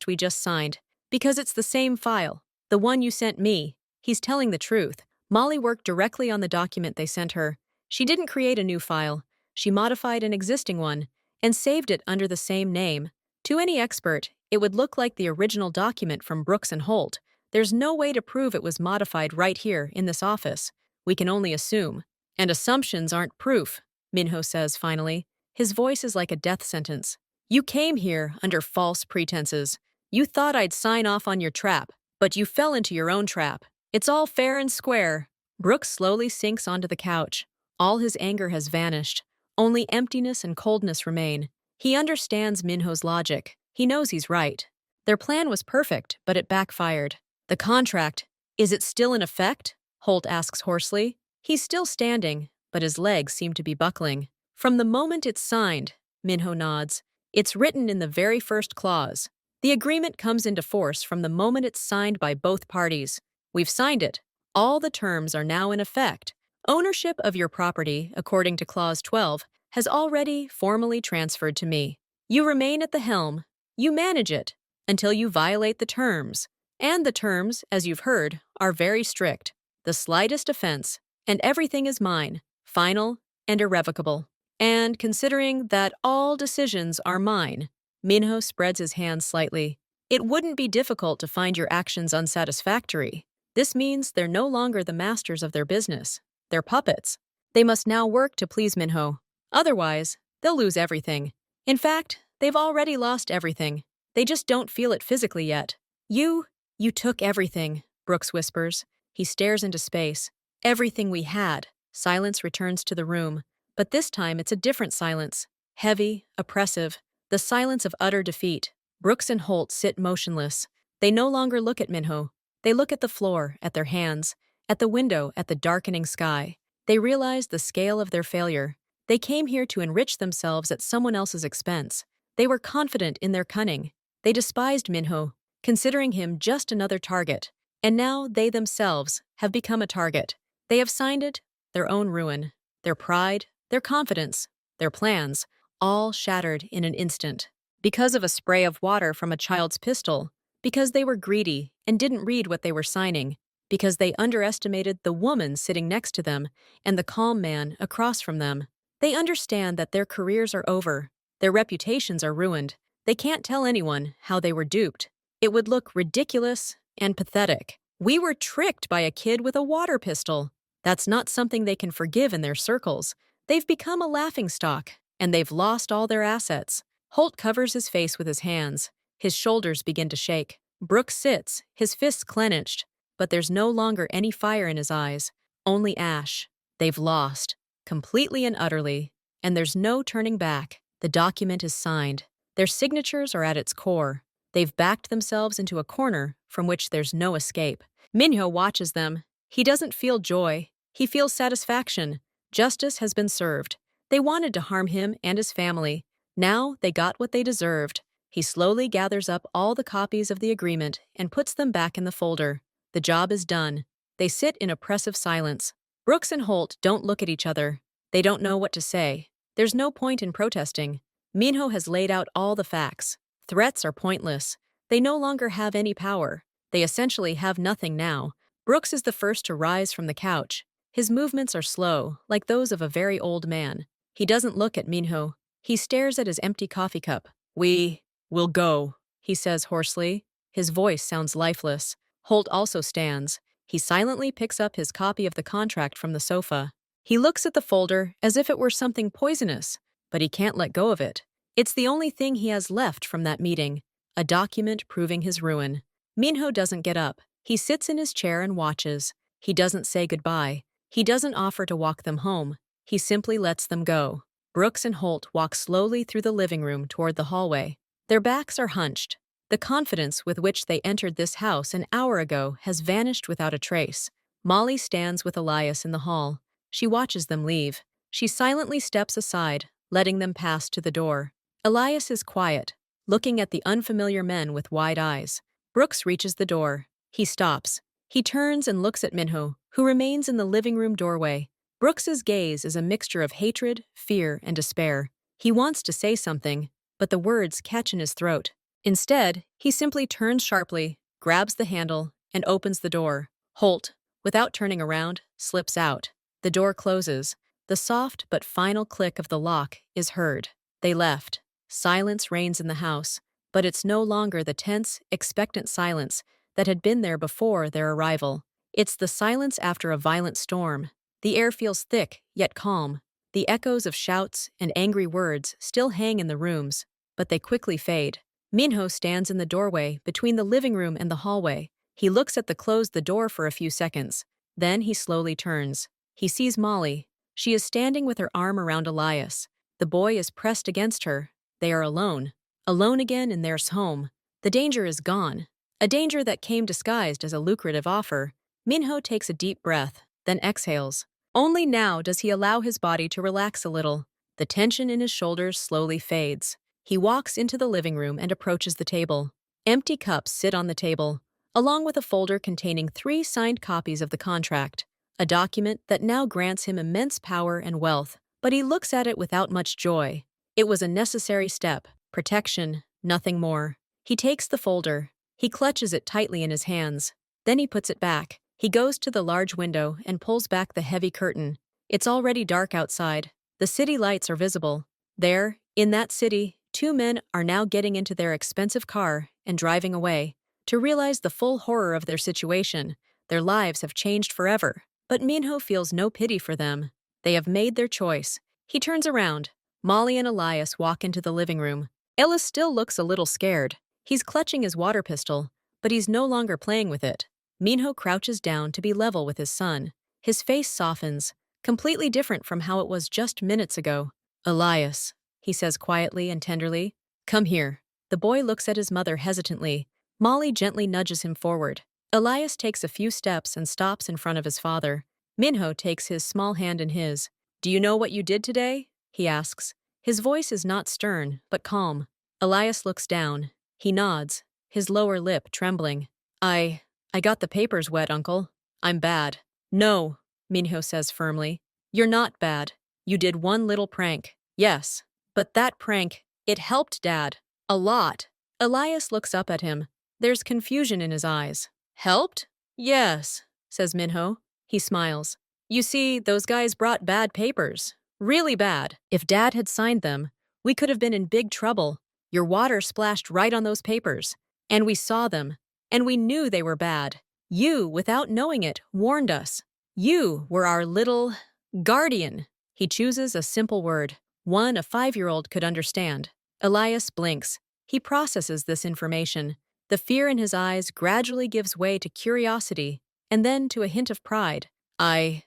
we just signed, because it's the same file, the one you sent me. He's telling the truth. Molly worked directly on the document they sent her. She didn't create a new file. She modified an existing one and saved it under the same name. To any expert, it would look like the original document from Brooks and Holt. There's no way to prove it was modified right here in this office. We can only assume. And assumptions aren't proof, Minho says finally. His voice is like a death sentence. You came here under false pretenses. You thought I'd sign off on your trap, but you fell into your own trap. It's all fair and square. Brooks slowly sinks onto the couch. All his anger has vanished. Only emptiness and coldness remain. He understands Minho's logic. He knows he's right. Their plan was perfect, but it backfired. The contract, is it still in effect? Holt asks hoarsely. He's still standing, but his legs seem to be buckling. From the moment it's signed, Minho nods. It's written in the very first clause. The agreement comes into force from the moment it's signed by both parties. We've signed it. All the terms are now in effect. Ownership of your property, according to Clause 12, has already formally transferred to me. You remain at the helm. You manage it until you violate the terms. And the terms, as you've heard, are very strict. The slightest offense, and everything is mine, final and irrevocable. And considering that all decisions are mine, Minho spreads his hands slightly. It wouldn't be difficult to find your actions unsatisfactory. This means they're no longer the masters of their business. They're puppets. They must now work to please Minho. Otherwise, they'll lose everything. In fact, they've already lost everything. They just don't feel it physically yet. You took everything, Brooks whispers. He stares into space. Everything we had. Silence returns to the room. But this time it's a different silence. Heavy, oppressive. The silence of utter defeat. Brooks and Holt sit motionless. They no longer look at Minho. They look at the floor, at their hands, at the window, at the darkening sky. They realize the scale of their failure. They came here to enrich themselves at someone else's expense. They were confident in their cunning. They despised Minho, considering him just another target. And now they themselves have become a target. They have signed it, their own ruin, their pride, their confidence, their plans, all shattered in an instant. Because of a spray of water from a child's pistol, because they were greedy and didn't read what they were signing, because they underestimated the woman sitting next to them and the calm man across from them. They understand that their careers are over. Their reputations are ruined. They can't tell anyone how they were duped. It would look ridiculous and pathetic. We were tricked by a kid with a water pistol. That's not something they can forgive in their circles. They've become a laughingstock, and they've lost all their assets. Holt covers his face with his hands. His shoulders begin to shake. Brooks sits, his fists clenched, but there's no longer any fire in his eyes, only ash. They've lost, completely and utterly, and there's no turning back. The document is signed. Their signatures are at its core. They've backed themselves into a corner from which there's no escape. Minho watches them. He doesn't feel joy. He feels satisfaction. Justice has been served. They wanted to harm him and his family. Now they got what they deserved. He slowly gathers up all the copies of the agreement and puts them back in the folder. The job is done. They sit in oppressive silence. Brooks and Holt don't look at each other. They don't know what to say. There's no point in protesting. Minho has laid out all the facts. Threats are pointless. They no longer have any power. They essentially have nothing now. Brooks is the first to rise from the couch. His movements are slow, like those of a very old man. He doesn't look at Minho. He stares at his empty coffee cup. We'll go, he says hoarsely. His voice sounds lifeless. Holt also stands. He silently picks up his copy of the contract from the sofa. He looks at the folder as if it were something poisonous, but he can't let go of it. It's the only thing he has left from that meeting, a document proving his ruin. Minho doesn't get up. He sits in his chair and watches. He doesn't say goodbye. He doesn't offer to walk them home. He simply lets them go. Brooks and Holt walk slowly through the living room toward the hallway. Their backs are hunched. The confidence with which they entered this house an hour ago has vanished without a trace. Molly stands with Elias in the hall. She watches them leave. She silently steps aside, letting them pass to the door. Elias is quiet, looking at the unfamiliar men with wide eyes. Brooks reaches the door. He stops. He turns and looks at Minho, who remains in the living room doorway. Brooks's gaze is a mixture of hatred, fear, and despair. He wants to say something, but the words catch in his throat. Instead, he simply turns sharply, grabs the handle, and opens the door. Holt, without turning around, slips out. The door closes. The soft but final click of the lock is heard. They left. Silence reigns in the house, but it's no longer the tense, expectant silence that had been there before their arrival. It's the silence after a violent storm. The air feels thick, yet calm. The echoes of shouts and angry words still hang in the rooms, but they quickly fade. Minho stands in the doorway between the living room and the hallway. He looks at the closed door for a few seconds. Then he slowly turns. He sees Molly. She is standing with her arm around Elias. The boy is pressed against her. They are alone. Alone again in their home. The danger is gone. A danger that came disguised as a lucrative offer. Minho takes a deep breath, then exhales. Only now does he allow his body to relax a little. The tension in his shoulders slowly fades. He walks into the living room and approaches the table. Empty cups sit on the table, along with a folder containing 3 signed copies of the contract, a document that now grants him immense power and wealth, but he looks at it without much joy. It was a necessary step, protection, nothing more. He takes the folder. He clutches it tightly in his hands. Then he puts it back. He goes to the large window and pulls back the heavy curtain. It's already dark outside. The city lights are visible. There, in that city, 2 men are now getting into their expensive car and driving away. To realize the full horror of their situation, their lives have changed forever. But Minho feels no pity for them. They have made their choice. He turns around. Molly and Elias walk into the living room. Ellis still looks a little scared. He's clutching his water pistol, but he's no longer playing with it. Minho crouches down to be level with his son. His face softens, completely different from how it was just minutes ago. Elias, he says quietly and tenderly, come here. The boy looks at his mother hesitantly. Molly gently nudges him forward. Elias takes a few steps and stops in front of his father. Minho takes his small hand in his. Do you know what you did today? He asks. His voice is not stern, but calm. Elias looks down. He nods, his lower lip trembling. I got the papers wet, Uncle. I'm bad. No, Minho says firmly. You're not bad. You did one little prank. Yes, but that prank, it helped Dad. A lot. Elias looks up at him. There's confusion in his eyes. Helped? Yes, says Minho. He smiles. You see, those guys brought bad papers. Really bad. If Dad had signed them, We could have been in big trouble. Your water splashed right on those papers. And we saw them. And we knew they were bad. You, without knowing it, warned us. You were our little guardian. He chooses a simple word, one a 5-year-old could understand. Elias blinks. He processes this information. The fear in his eyes gradually gives way to curiosity, and then to a hint of pride. I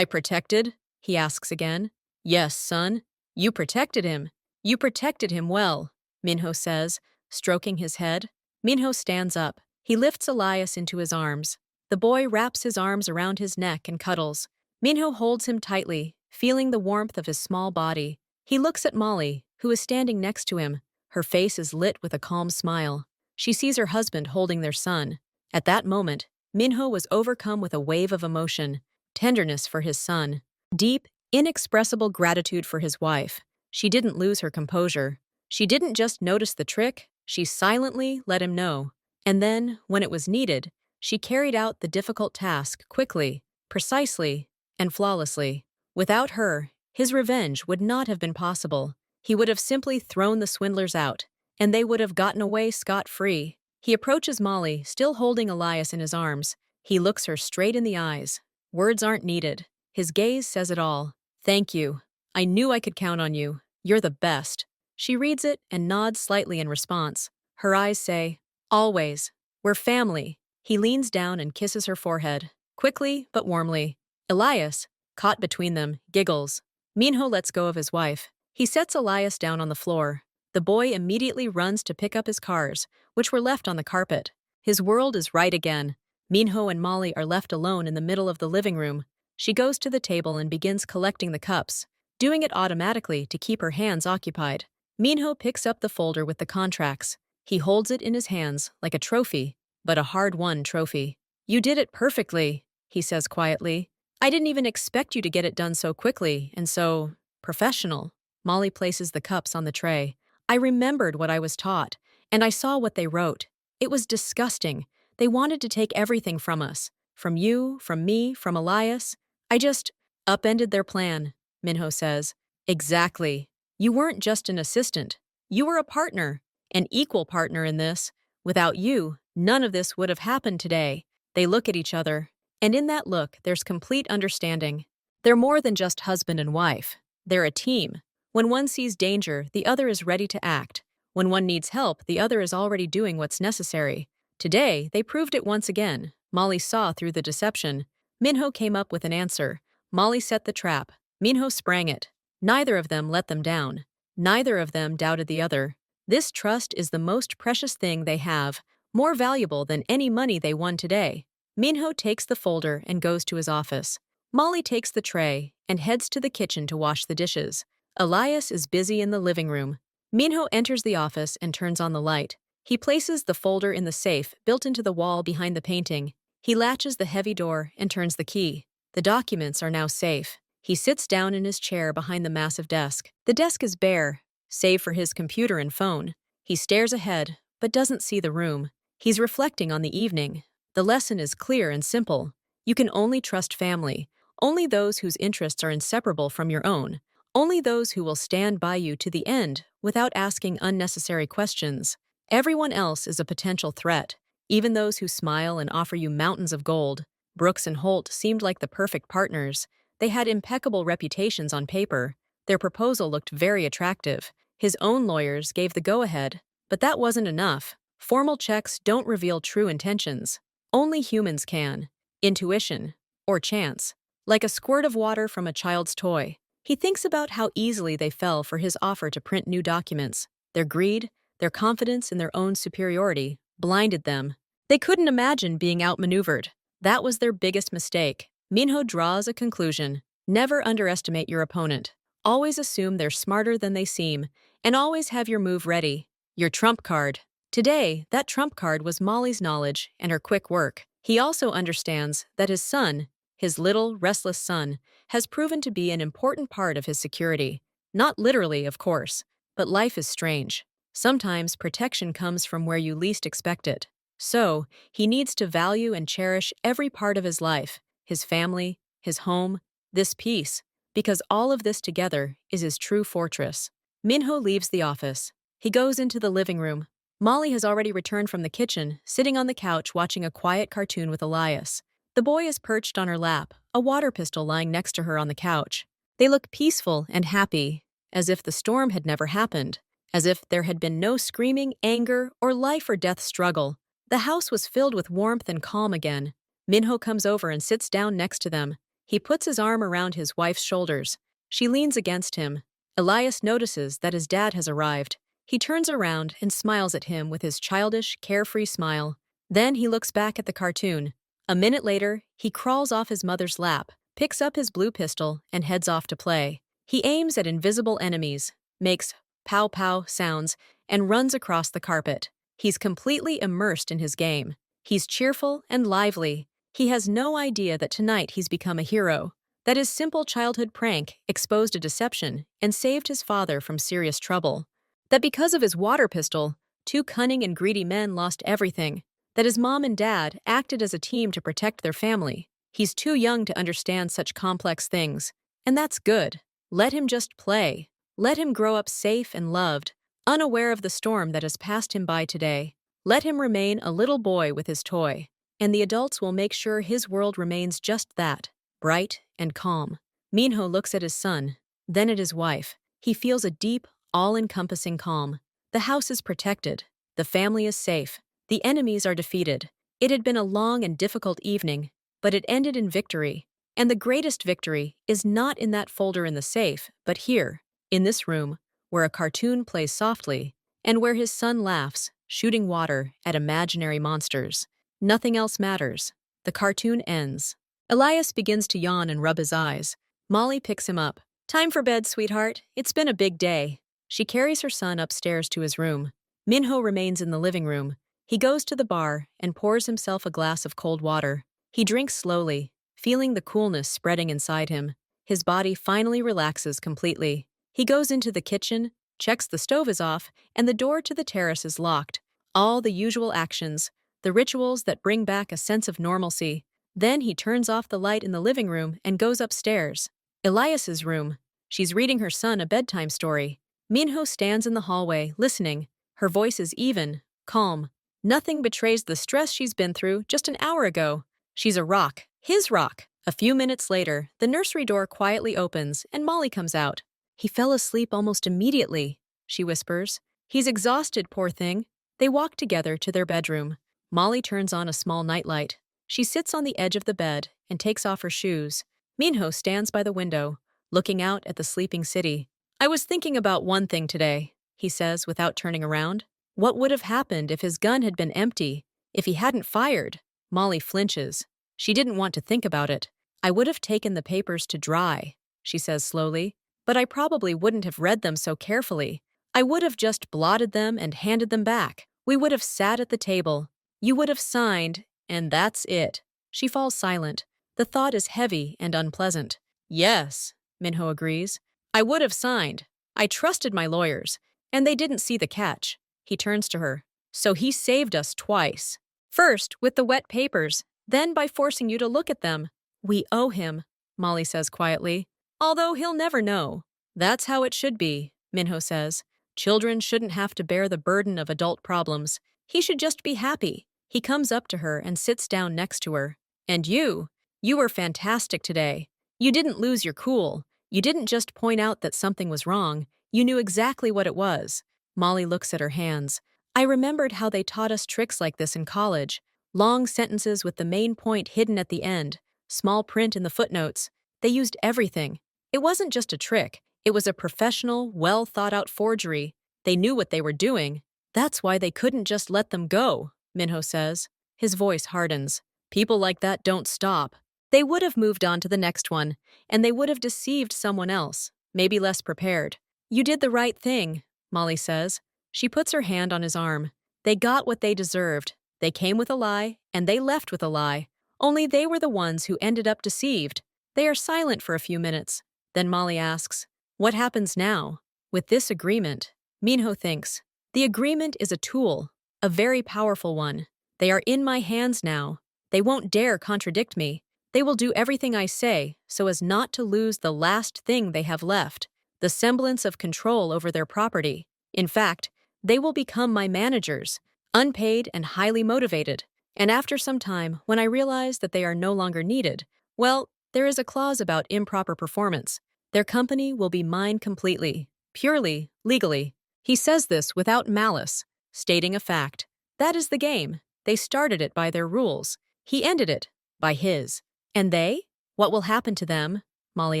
protected? He asks again. Yes, son. You protected him. You protected him well, Minho says, stroking his head. Minho stands up. He lifts Elias into his arms. The boy wraps his arms around his neck and cuddles. Minho holds him tightly, feeling the warmth of his small body. He looks at Molly, who is standing next to him. Her face is lit with a calm smile. She sees her husband holding their son. At that moment, Minho was overcome with a wave of emotion, tenderness for his son, deep, inexpressible gratitude for his wife. She didn't lose her composure. She didn't just notice the trick, she silently let him know. And then, when it was needed, she carried out the difficult task quickly, precisely, and flawlessly. Without her, his revenge would not have been possible. He would have simply thrown the swindlers out, and they would have gotten away scot-free. He approaches Molly, still holding Elias in his arms. He looks her straight in the eyes. Words aren't needed. His gaze says it all. Thank you. I knew I could count on you. You're the best. She reads it and nods slightly in response. Her eyes say, always. We're family. He leans down and kisses her forehead, quickly but warmly. Elias, caught between them, giggles. Minho lets go of his wife. He sets Elias down on the floor. The boy immediately runs to pick up his cars, which were left on the carpet. His world is right again. Minho and Molly are left alone in the middle of the living room. She goes to the table and begins collecting the cups, doing it automatically to keep her hands occupied. Minho picks up the folder with the contracts. He holds it in his hands like a trophy, but a hard-won trophy. You did it perfectly, he says quietly. I didn't even expect you to get it done so quickly and so professional. Molly places the cups on the tray. I remembered what I was taught, and I saw what they wrote. It was disgusting. They wanted to take everything from us. From you, from me, from Elias. I just upended their plan, Minho says. Exactly. You weren't just an assistant. You were a partner, an equal partner in this. Without you, none of this would have happened today. They look at each other, and in that look, there's complete understanding. They're more than just husband and wife. They're a team. When one sees danger, the other is ready to act. When one needs help, the other is already doing what's necessary. Today, they proved it once again. Molly saw through the deception. Minho came up with an answer. Molly set the trap. Minho sprang it. Neither of them let them down. Neither of them doubted the other. This trust is the most precious thing they have, more valuable than any money they won today. Minho takes the folder and goes to his office. Molly takes the tray and heads to the kitchen to wash the dishes. Elias is busy in the living room. Minho enters the office and turns on the light. He places the folder in the safe built into the wall behind the painting. He latches the heavy door and turns the key. The documents are now safe. He sits down in his chair behind the massive desk. The desk is bare, save for his computer and phone. He stares ahead, but doesn't see the room. He's reflecting on the evening. The lesson is clear and simple. You can only trust family, only those whose interests are inseparable from your own, only those who will stand by you to the end without asking unnecessary questions. Everyone else is a potential threat, even those who smile and offer you mountains of gold. Brooks and Holt seemed like the perfect partners. They had impeccable reputations on paper. Their proposal looked very attractive. His own lawyers gave the go-ahead, but that wasn't enough. Formal checks don't reveal true intentions. Only humans can. Intuition, or chance. Like a squirt of water from a child's toy. He thinks about how easily they fell for his offer to print new documents. Their greed, their confidence in their own superiority, blinded them. They couldn't imagine being outmaneuvered. That was their biggest mistake. Minho draws a conclusion. Never underestimate your opponent. Always assume they're smarter than they seem, and always have your move ready. Your trump card. Today, that trump card was Molly's knowledge and her quick work. He also understands that his son, his little, restless son, has proven to be an important part of his security. Not literally, of course, but life is strange. Sometimes protection comes from where you least expect it. So, he needs to value and cherish every part of his life, his family, his home, this peace, because all of this together is his true fortress. Minho leaves the office. He goes into the living room. Molly has already returned from the kitchen, sitting on the couch watching a quiet cartoon with Elias. The boy is perched on her lap, a water pistol lying next to her on the couch. They look peaceful and happy, as if the storm had never happened, as if there had been no screaming, anger, or life or death struggle. The house was filled with warmth and calm again. Minho comes over and sits down next to them. He puts his arm around his wife's shoulders. She leans against him. Elias notices that his dad has arrived. He turns around and smiles at him with his childish, carefree smile. Then he looks back at the cartoon. A minute later, he crawls off his mother's lap, picks up his blue pistol, and heads off to play. He aims at invisible enemies, makes pow-pow sounds, and runs across the carpet. He's completely immersed in his game. He's cheerful and lively. He has no idea that tonight he's become a hero, that his simple childhood prank exposed a deception and saved his father from serious trouble, that because of his water pistol, two cunning and greedy men lost everything, that his mom and dad acted as a team to protect their family. He's too young to understand such complex things, and that's good. Let him just play. Let him grow up safe and loved, unaware of the storm that has passed him by today. Let him remain a little boy with his toy, and the adults will make sure his world remains just that, bright and calm. Minho looks at his son, then at his wife. He feels a deep, all-encompassing calm. The house is protected. The family is safe. The enemies are defeated. It had been a long and difficult evening, but it ended in victory. And the greatest victory is not in that folder in the safe, but here, in this room, where a cartoon plays softly, and where his son laughs, shooting water at imaginary monsters. Nothing else matters. The cartoon ends. Elias begins to yawn and rub his eyes. Molly picks him up. "Time for bed, sweetheart. It's been a big day." She carries her son upstairs to his room. Minho remains in the living room. He goes to the bar and pours himself a glass of cold water. He drinks slowly, feeling the coolness spreading inside him. His body finally relaxes completely. He goes into the kitchen, checks the stove is off, and the door to the terrace is locked. All the usual actions, the rituals that bring back a sense of normalcy. Then he turns off the light in the living room and goes upstairs. Elias's room. She's reading her son a bedtime story. Minho stands in the hallway, listening. Her voice is even, calm. Nothing betrays the stress she's been through just an hour ago. She's a rock, his rock. A few minutes later, the nursery door quietly opens and Molly comes out. "He fell asleep almost immediately," she whispers. "He's exhausted, poor thing." They walk together to their bedroom. Molly turns on a small nightlight. She sits on the edge of the bed and takes off her shoes. Minho stands by the window, looking out at the sleeping city. "I was thinking about one thing today," he says without turning around. What would have happened if his gun had been empty, if he hadn't fired? Molly flinches. She didn't want to think about it. "I would have taken the papers to dry," she says slowly, "but I probably wouldn't have read them so carefully. I would have just blotted them and handed them back. We would have sat at the table. You would have signed, and that's it." She falls silent. The thought is heavy and unpleasant. "Yes," Minho agrees. "I would have signed. I trusted my lawyers, and they didn't see the catch." He turns to her. "So he saved us twice. First, with the wet papers, then by forcing you to look at them. We owe him," Molly says quietly. "Although he'll never know." "That's how it should be," Minho says. "Children shouldn't have to bear the burden of adult problems. He should just be happy." He comes up to her and sits down next to her. "And you were fantastic today. You didn't lose your cool. You didn't just point out that something was wrong. You knew exactly what it was." Molly looks at her hands. "I remembered how they taught us tricks like this in college. Long sentences with the main point hidden at the end, small print in the footnotes. They used everything. It wasn't just a trick. It was a professional, well-thought-out forgery. They knew what they were doing. That's why they couldn't just let them go," Minho says. His voice hardens. "People like that don't stop. They would have moved on to the next one, and they would have deceived someone else, maybe less prepared." "You did the right thing," Molly says. She puts her hand on his arm. "They got what they deserved. They came with a lie, and they left with a lie. Only they were the ones who ended up deceived." They are silent for a few minutes. Then Molly asks, "What happens now?" "With this agreement," Minho thinks. "The agreement is a tool, a very powerful one. They are in my hands now. They won't dare contradict me. They will do everything I say so as not to lose the last thing they have left. the semblance of control over their property. In fact, they will become my managers, unpaid and highly motivated. And after some time, when I realize that they are no longer needed, well, there is a clause about improper performance. Their company will be mine completely, purely, legally. He says this without malice, stating a fact. That is the game. They started it by their rules. He ended it by his. And they? What will happen to them? Molly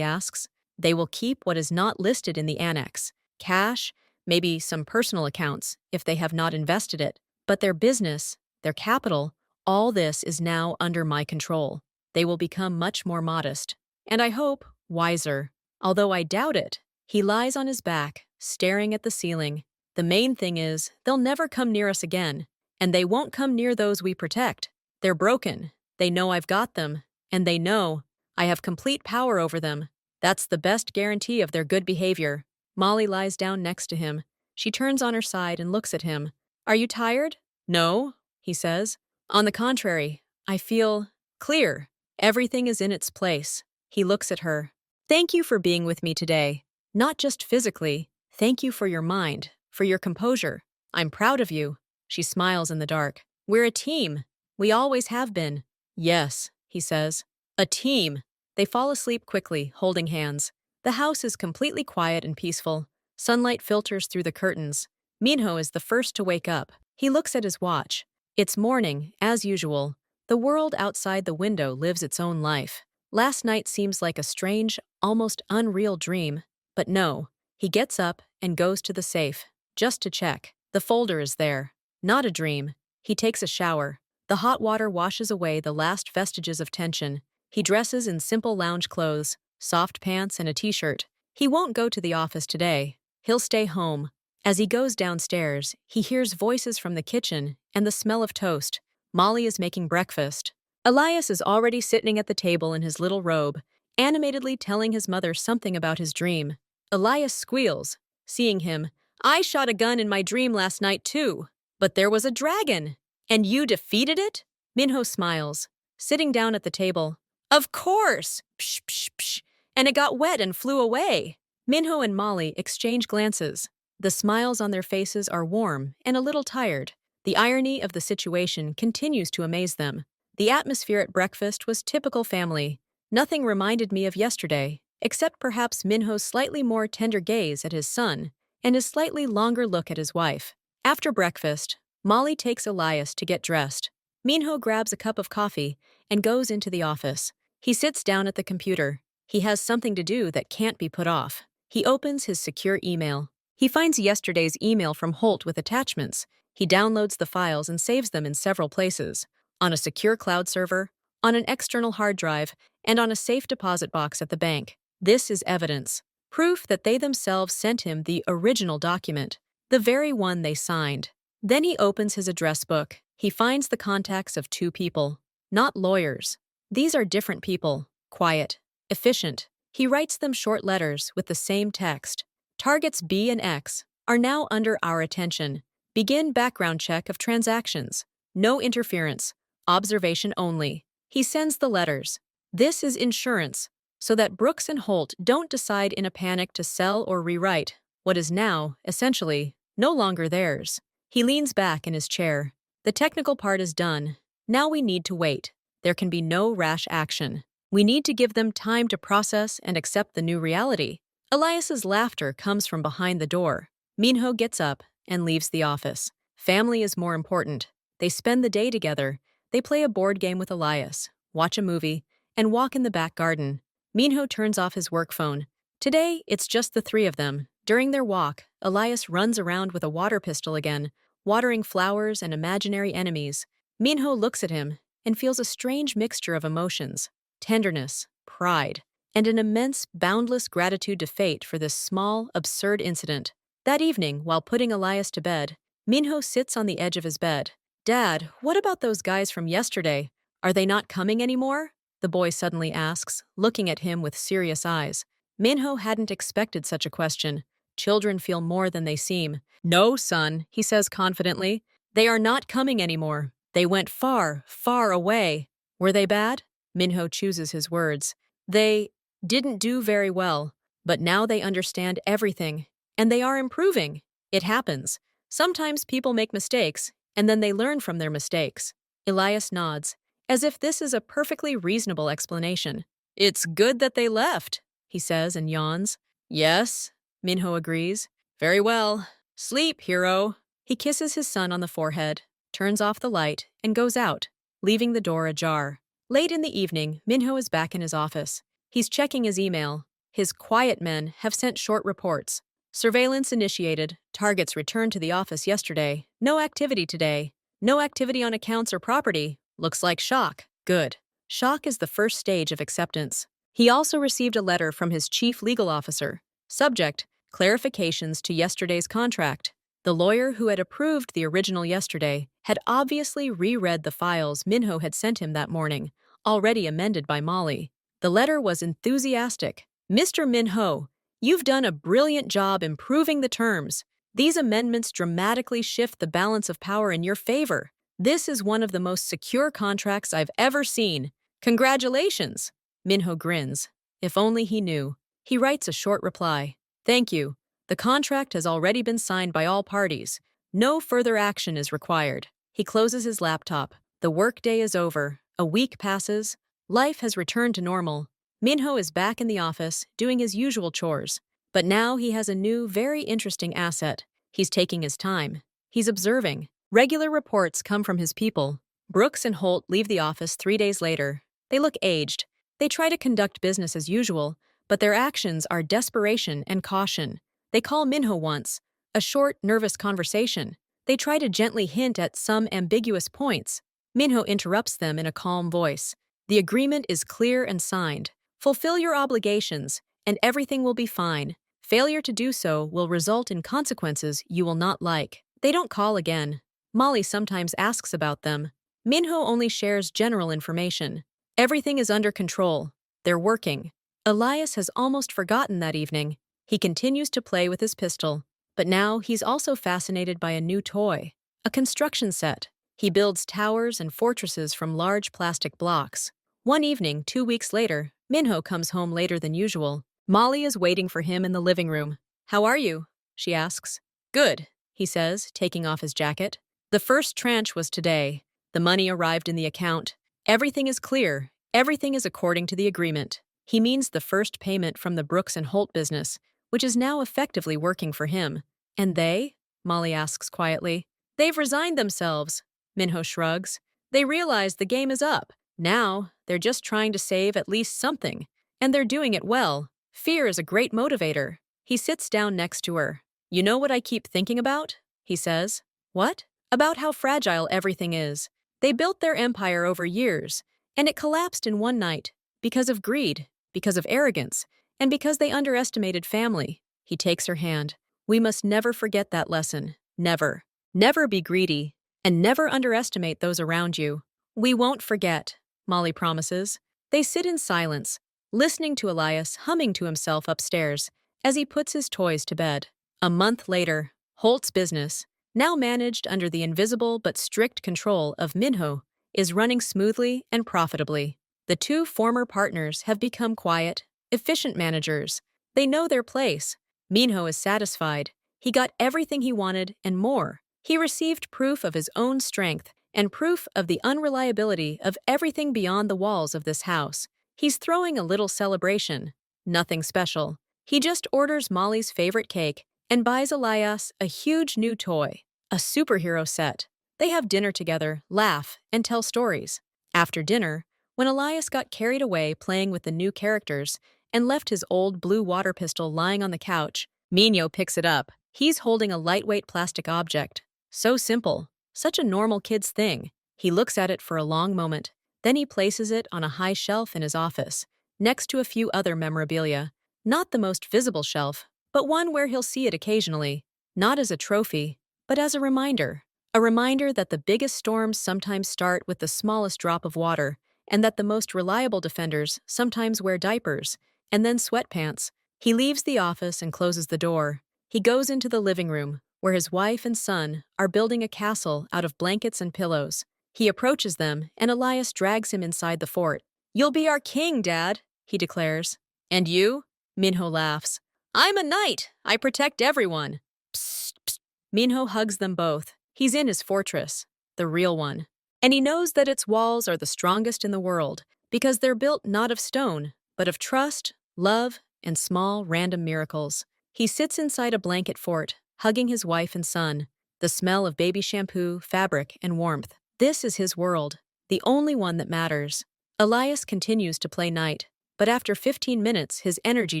asks. They will keep what is not listed in the annex. Cash, maybe some personal accounts, if they have not invested it. But their business, their capital, all this is now under my control. They will become much more modest. And I hope, wiser. Although I doubt it. He lies on his back, staring at the ceiling. The main thing is, they'll never come near us again. And they won't come near those we protect. They're broken. They know I've got them. And they know I have complete power over them. That's the best guarantee of their good behavior. Molly lies down next to him. She turns on her side and looks at him. Are you tired? No, he says. On the contrary, I feel clear. Everything is in its place. He looks at her. Thank you for being with me today. Not just physically. Thank you for your mind, for your composure. I'm proud of you. She smiles in the dark. We're a team. We always have been. Yes, he says. A team. They fall asleep quickly, holding hands. The house is completely quiet and peaceful. Sunlight filters through the curtains. Minho is the first to wake up. He looks at his watch. It's morning, as usual. The world outside the window lives its own life. Last night seems like a strange, almost unreal dream. But no. He gets up and goes to the safe, just to check. The folder is there. Not a dream. He takes a shower. The hot water washes away the last vestiges of tension. He dresses in simple lounge clothes, soft pants and a t-shirt. He won't go to the office today. He'll stay home. As he goes downstairs, he hears voices from the kitchen and the smell of toast. Molly is making breakfast. Elias is already sitting at the table in his little robe, animatedly telling his mother something about his dream. Elias squeals, seeing him. I shot a gun in my dream last night too. But there was a dragon. And you defeated it? Minho smiles, sitting down at the table. Of course! Psh, psh, psh. And it got wet and flew away. Minho and Molly exchange glances. The smiles on their faces are warm and a little tired. The irony of the situation continues to amaze them. The atmosphere at breakfast was typical family. Nothing reminded me of yesterday, except perhaps Minho's slightly more tender gaze at his son and his slightly longer look at his wife. After breakfast, Molly takes Elias to get dressed. Minho grabs a cup of coffee and goes into the office. He sits down at the computer. He has something to do that can't be put off. He opens his secure email. He finds yesterday's email from Holt with attachments. He downloads the files and saves them in several places. On a secure cloud server, on an external hard drive, and on a safe deposit box at the bank. This is evidence. Proof that they themselves sent him the original document, the very one they signed. Then he opens his address book. He finds the contacts of two people, not lawyers. These are different people, quiet, efficient. He writes them short letters with the same text. Targets B and X are now under our attention. Begin background check of transactions. No interference. Observation only. He sends the letters. This is insurance, so that Brooks and Holt don't decide in a panic to sell or rewrite what is now, essentially, no longer theirs. He leans back in his chair. The technical part is done. Now we need to wait. There can be no rash action. We need to give them time to process and accept the new reality. Elias's laughter comes from behind the door. Minho gets up and leaves the office. Family is more important. They spend the day together. They play a board game with Elias, watch a movie, and walk in the back garden. Minho turns off his work phone. Today, it's just the three of them. During their walk, Elias runs around with a water pistol again, watering flowers and imaginary enemies. Minho looks at him and feels a strange mixture of emotions, tenderness, pride, and an immense, boundless gratitude to fate for this small, absurd incident. That evening, while putting Elias to bed, Minho sits on the edge of his bed. Dad, what about those guys from yesterday? Are they not coming anymore? The boy suddenly asks, looking at him with serious eyes. Minho hadn't expected such a question. Children feel more than they seem. No, son, he says confidently. They are not coming anymore. They went far, far away. Were they bad? Minho chooses his words. They didn't do very well. But now they understand everything, and they are improving. It happens. Sometimes people make mistakes, and then they learn from their mistakes. Elias nods, as if this is a perfectly reasonable explanation. It's good that they left, he says and yawns. Yes, Minho agrees. Very well. Sleep, hero. He kisses his son on the forehead, turns off the light, and goes out, leaving the door ajar. Late in the evening, Minho is back in his office. He's checking his email. His quiet men have sent short reports. Surveillance initiated. Targets returned to the office yesterday. No activity today. No activity on accounts or property. Looks like shock. Good. Shock is the first stage of acceptance. He also received a letter from his chief legal officer. Subject: clarifications to yesterday's contract. The lawyer who had approved the original yesterday had obviously reread the files Minho had sent him that morning, already amended by Molly. The letter was enthusiastic. Mr. Minho, you've done a brilliant job improving the terms. These amendments dramatically shift the balance of power in your favor. This is one of the most secure contracts I've ever seen. Congratulations! Minho grins. If only he knew. He writes a short reply. Thank you. The contract has already been signed by all parties. No further action is required. He closes his laptop. The workday is over. A week passes. Life has returned to normal. Minho is back in the office, doing his usual chores. But now he has a new, very interesting asset. He's taking his time. He's observing. Regular reports come from his people. Brooks and Holt leave the office 3 days later. They look aged. They try to conduct business as usual, but their actions are desperation and caution. They call Minho once. A short, nervous conversation. They try to gently hint at some ambiguous points. Minho interrupts them in a calm voice. The agreement is clear and signed. Fulfill your obligations, and everything will be fine. Failure to do so will result in consequences you will not like. They don't call again. Molly sometimes asks about them. Minho only shares general information. Everything is under control. They're working. Elias has almost forgotten that evening. He continues to play with his pistol, but now he's also fascinated by a new toy, a construction set. He builds towers and fortresses from large plastic blocks. One evening, 2 weeks later, Minho comes home later than usual. Molly is waiting for him in the living room. How are you? She asks. Good, he says, taking off his jacket. The first tranche was today. The money arrived in the account. Everything is clear. Everything is according to the agreement. He means the first payment from the Brooks and Holt business, which is now effectively working for him. And they? Molly asks quietly. They've resigned themselves. Minho shrugs. They realize the game is up. Now, they're just trying to save at least something. And they're doing it well. Fear is a great motivator. He sits down next to her. You know what I keep thinking about? He says. What? About how fragile everything is. They built their empire over years, and it collapsed in one night because of greed, because of arrogance, and because they underestimated family. He takes her hand. We must never forget that lesson. Never. Never be greedy, and never underestimate those around you. We won't forget, Molly promises. They sit in silence, listening to Elias humming to himself upstairs as he puts his toys to bed. A month later, Holt's business, now managed under the invisible but strict control of Minho, is running smoothly and profitably. The two former partners have become quiet, efficient managers. They know their place. Minho is satisfied. He got everything he wanted and more. He received proof of his own strength and proof of the unreliability of everything beyond the walls of this house. He's throwing a little celebration. Nothing special. He just orders Molly's favorite cake and buys Elias a huge new toy, a superhero set. They have dinner together, laugh, and tell stories. After dinner, when Elias got carried away playing with the new characters and left his old blue water pistol lying on the couch, Minho picks it up. He's holding a lightweight plastic object. So simple. Such a normal kid's thing. He looks at it for a long moment. Then he places it on a high shelf in his office, next to a few other memorabilia. Not the most visible shelf, but one where he'll see it occasionally. Not as a trophy, but as a reminder. A reminder that the biggest storms sometimes start with the smallest drop of water, and that the most reliable defenders sometimes wear diapers, and then sweatpants. He leaves the office and closes the door. He goes into the living room, where his wife and son are building a castle out of blankets and pillows. He approaches them, and Elias drags him inside the fort. You'll be our king, Dad, he declares. And you? Minho laughs. I'm a knight. I protect everyone. Psst, psst. Minho hugs them both. He's in his fortress, the real one. And he knows that its walls are the strongest in the world because they're built not of stone, but of trust, love, and small, random miracles. He sits inside a blanket fort, hugging his wife and son, the smell of baby shampoo, fabric, and warmth. This is his world, the only one that matters. Elias continues to play knight, but after 15 minutes, his energy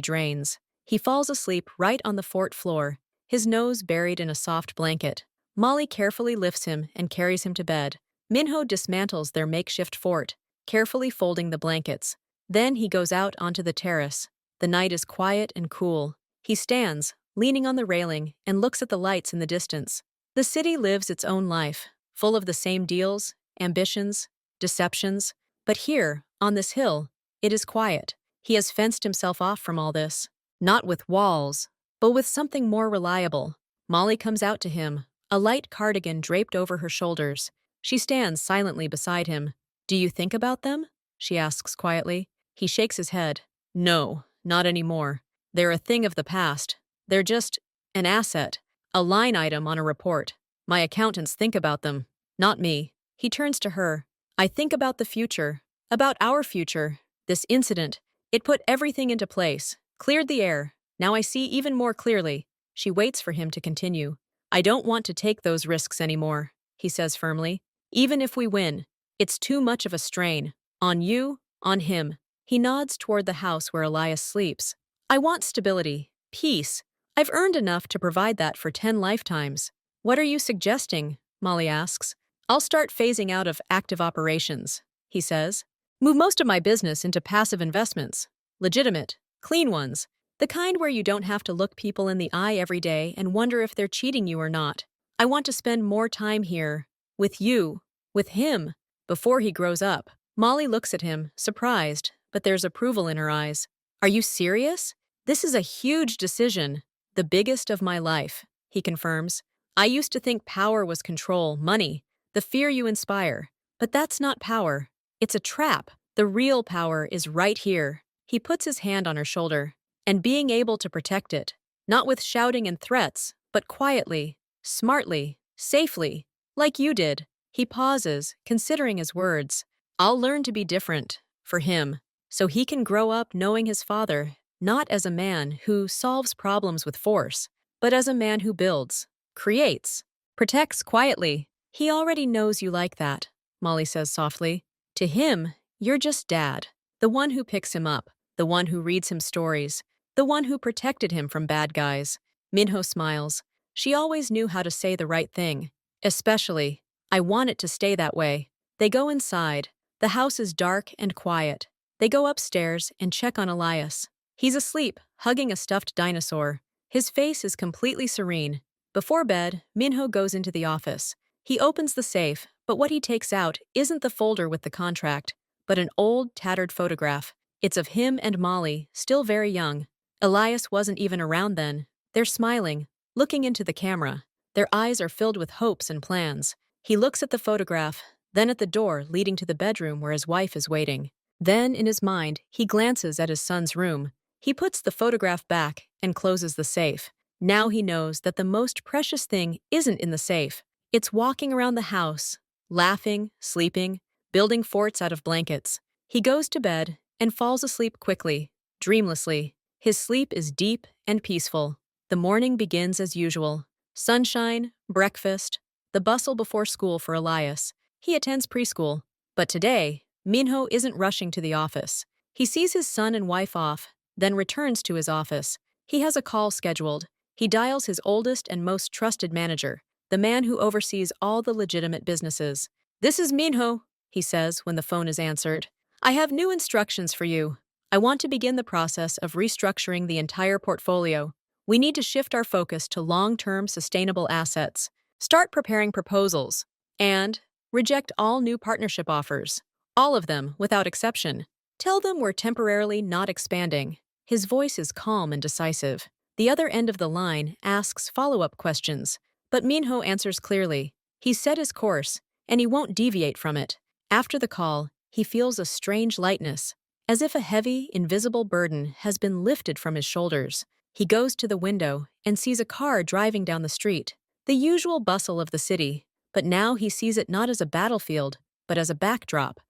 drains. He falls asleep right on the fort floor, his nose buried in a soft blanket. Molly carefully lifts him and carries him to bed. Minho dismantles their makeshift fort, carefully folding the blankets. Then he goes out onto the terrace. The night is quiet and cool. He stands, leaning on the railing, and looks at the lights in the distance. The city lives its own life, full of the same deals, ambitions, deceptions. But here, on this hill, it is quiet. He has fenced himself off from all this. Not with walls, but with something more reliable. Molly comes out to him, a light cardigan draped over her shoulders. She stands silently beside him. Do you think about them? She asks quietly. He shakes his head. No, not anymore. They're a thing of the past. They're just an asset, a line item on a report. My accountants think about them, not me. He turns to her. I think about the future, about our future. This incident, it put everything into place, cleared the air. Now I see even more clearly. She waits for him to continue. I don't want to take those risks anymore, he says firmly. Even if we win, it's too much of a strain. On you, on him. He nods toward the house where Elias sleeps. I want stability, peace. I've earned enough to provide that for 10 lifetimes. What are you suggesting? Molly asks. I'll start phasing out of active operations, he says. Move most of my business into passive investments. Legitimate, clean ones. The kind where you don't have to look people in the eye every day and wonder if they're cheating you or not. I want to spend more time here. With you. With him. Before he grows up. Molly looks at him, surprised, but there's approval in her eyes. Are you serious? This is a huge decision. The biggest of my life, he confirms. I used to think power was control, money, the fear you inspire. But that's not power. It's a trap. The real power is right here. He puts his hand on her shoulder. And being able to protect it. Not with shouting and threats, but quietly, smartly, safely, like you did. He pauses, considering his words. I'll learn to be different, for him, so he can grow up knowing his father, not as a man who solves problems with force, but as a man who builds, creates, protects quietly. He already knows you like that, Molly says softly. To him, you're just dad, the one who picks him up, the one who reads him stories, the one who protected him from bad guys. Minho smiles. She always knew how to say the right thing. Especially, I want it to stay that way. They go inside. The house is dark and quiet. They go upstairs and check on Elias. He's asleep, hugging a stuffed dinosaur. His face is completely serene. Before bed, Minho goes into the office. He opens the safe, but what he takes out isn't the folder with the contract, but an old, tattered photograph. It's of him and Molly, still very young. Elias wasn't even around then. They're smiling, looking into the camera. Their eyes are filled with hopes and plans. He looks at the photograph, then at the door leading to the bedroom where his wife is waiting. Then, in his mind, he glances at his son's room. He puts the photograph back and closes the safe. Now he knows that the most precious thing isn't in the safe. It's walking around the house, laughing, sleeping, building forts out of blankets. He goes to bed and falls asleep quickly, dreamlessly. His sleep is deep and peaceful. The morning begins as usual. Sunshine, breakfast, the bustle before school for Elias. He attends preschool. But today, Minho isn't rushing to the office. He sees his son and wife off, then returns to his office. He has a call scheduled. He dials his oldest and most trusted manager, the man who oversees all the legitimate businesses. This is Minho, he says when the phone is answered. I have new instructions for you. I want to begin the process of restructuring the entire portfolio. We need to shift our focus to long-term sustainable assets, start preparing proposals, and reject all new partnership offers. All of them, without exception. Tell them we're temporarily not expanding. His voice is calm and decisive. The other end of the line asks follow-up questions, but Minho answers clearly. He's set his course, and he won't deviate from it. After the call, he feels a strange lightness. as if a heavy, invisible burden has been lifted from his shoulders. He goes to the window and sees a car driving down the street, the usual bustle of the city, but now he sees it not as a battlefield, but as a backdrop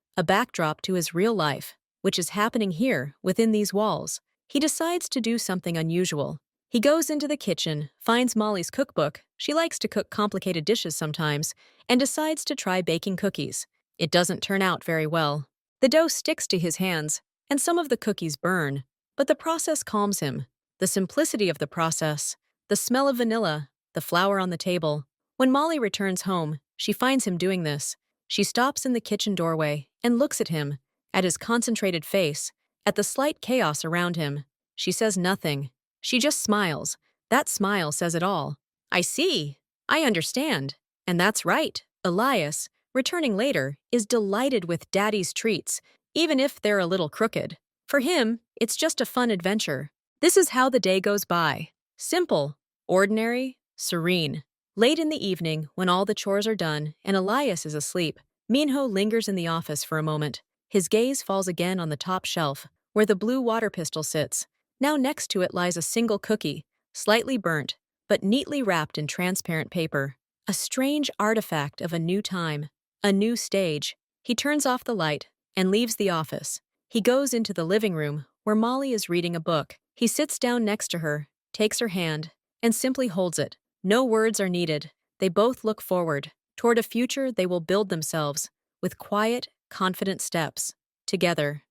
to his real life, which is happening here, within these walls. He decides to do something unusual. He goes into the kitchen, finds Molly's cookbook, she likes to cook complicated dishes sometimes, and decides to try baking cookies. It doesn't turn out very well. The dough sticks to his hands, and some of the cookies burn, but the process calms him. The simplicity of the process, the smell of vanilla, the flour on the table. When Molly returns home, she finds him doing this. She stops in the kitchen doorway and looks at him, at his concentrated face, at the slight chaos around him. She says nothing. She just smiles. That smile says it all. I see. I understand. And that's right. Elias, returning later, is delighted with Daddy's treats, even if they're a little crooked. For him, it's just a fun adventure. This is how the day goes by. Simple, ordinary, serene. Late in the evening, when all the chores are done and Elias is asleep, Minho lingers in the office for a moment. His gaze falls again on the top shelf, where the blue water pistol sits. Now next to it lies a single cookie, slightly burnt, but neatly wrapped in transparent paper. A strange artifact of a new time, a new stage. He turns off the light and leaves the office. He goes into the living room, where Molly is reading a book. He sits down next to her, takes her hand, and simply holds it. No words are needed. They both look forward, toward a future they will build themselves, with quiet, confident steps, together.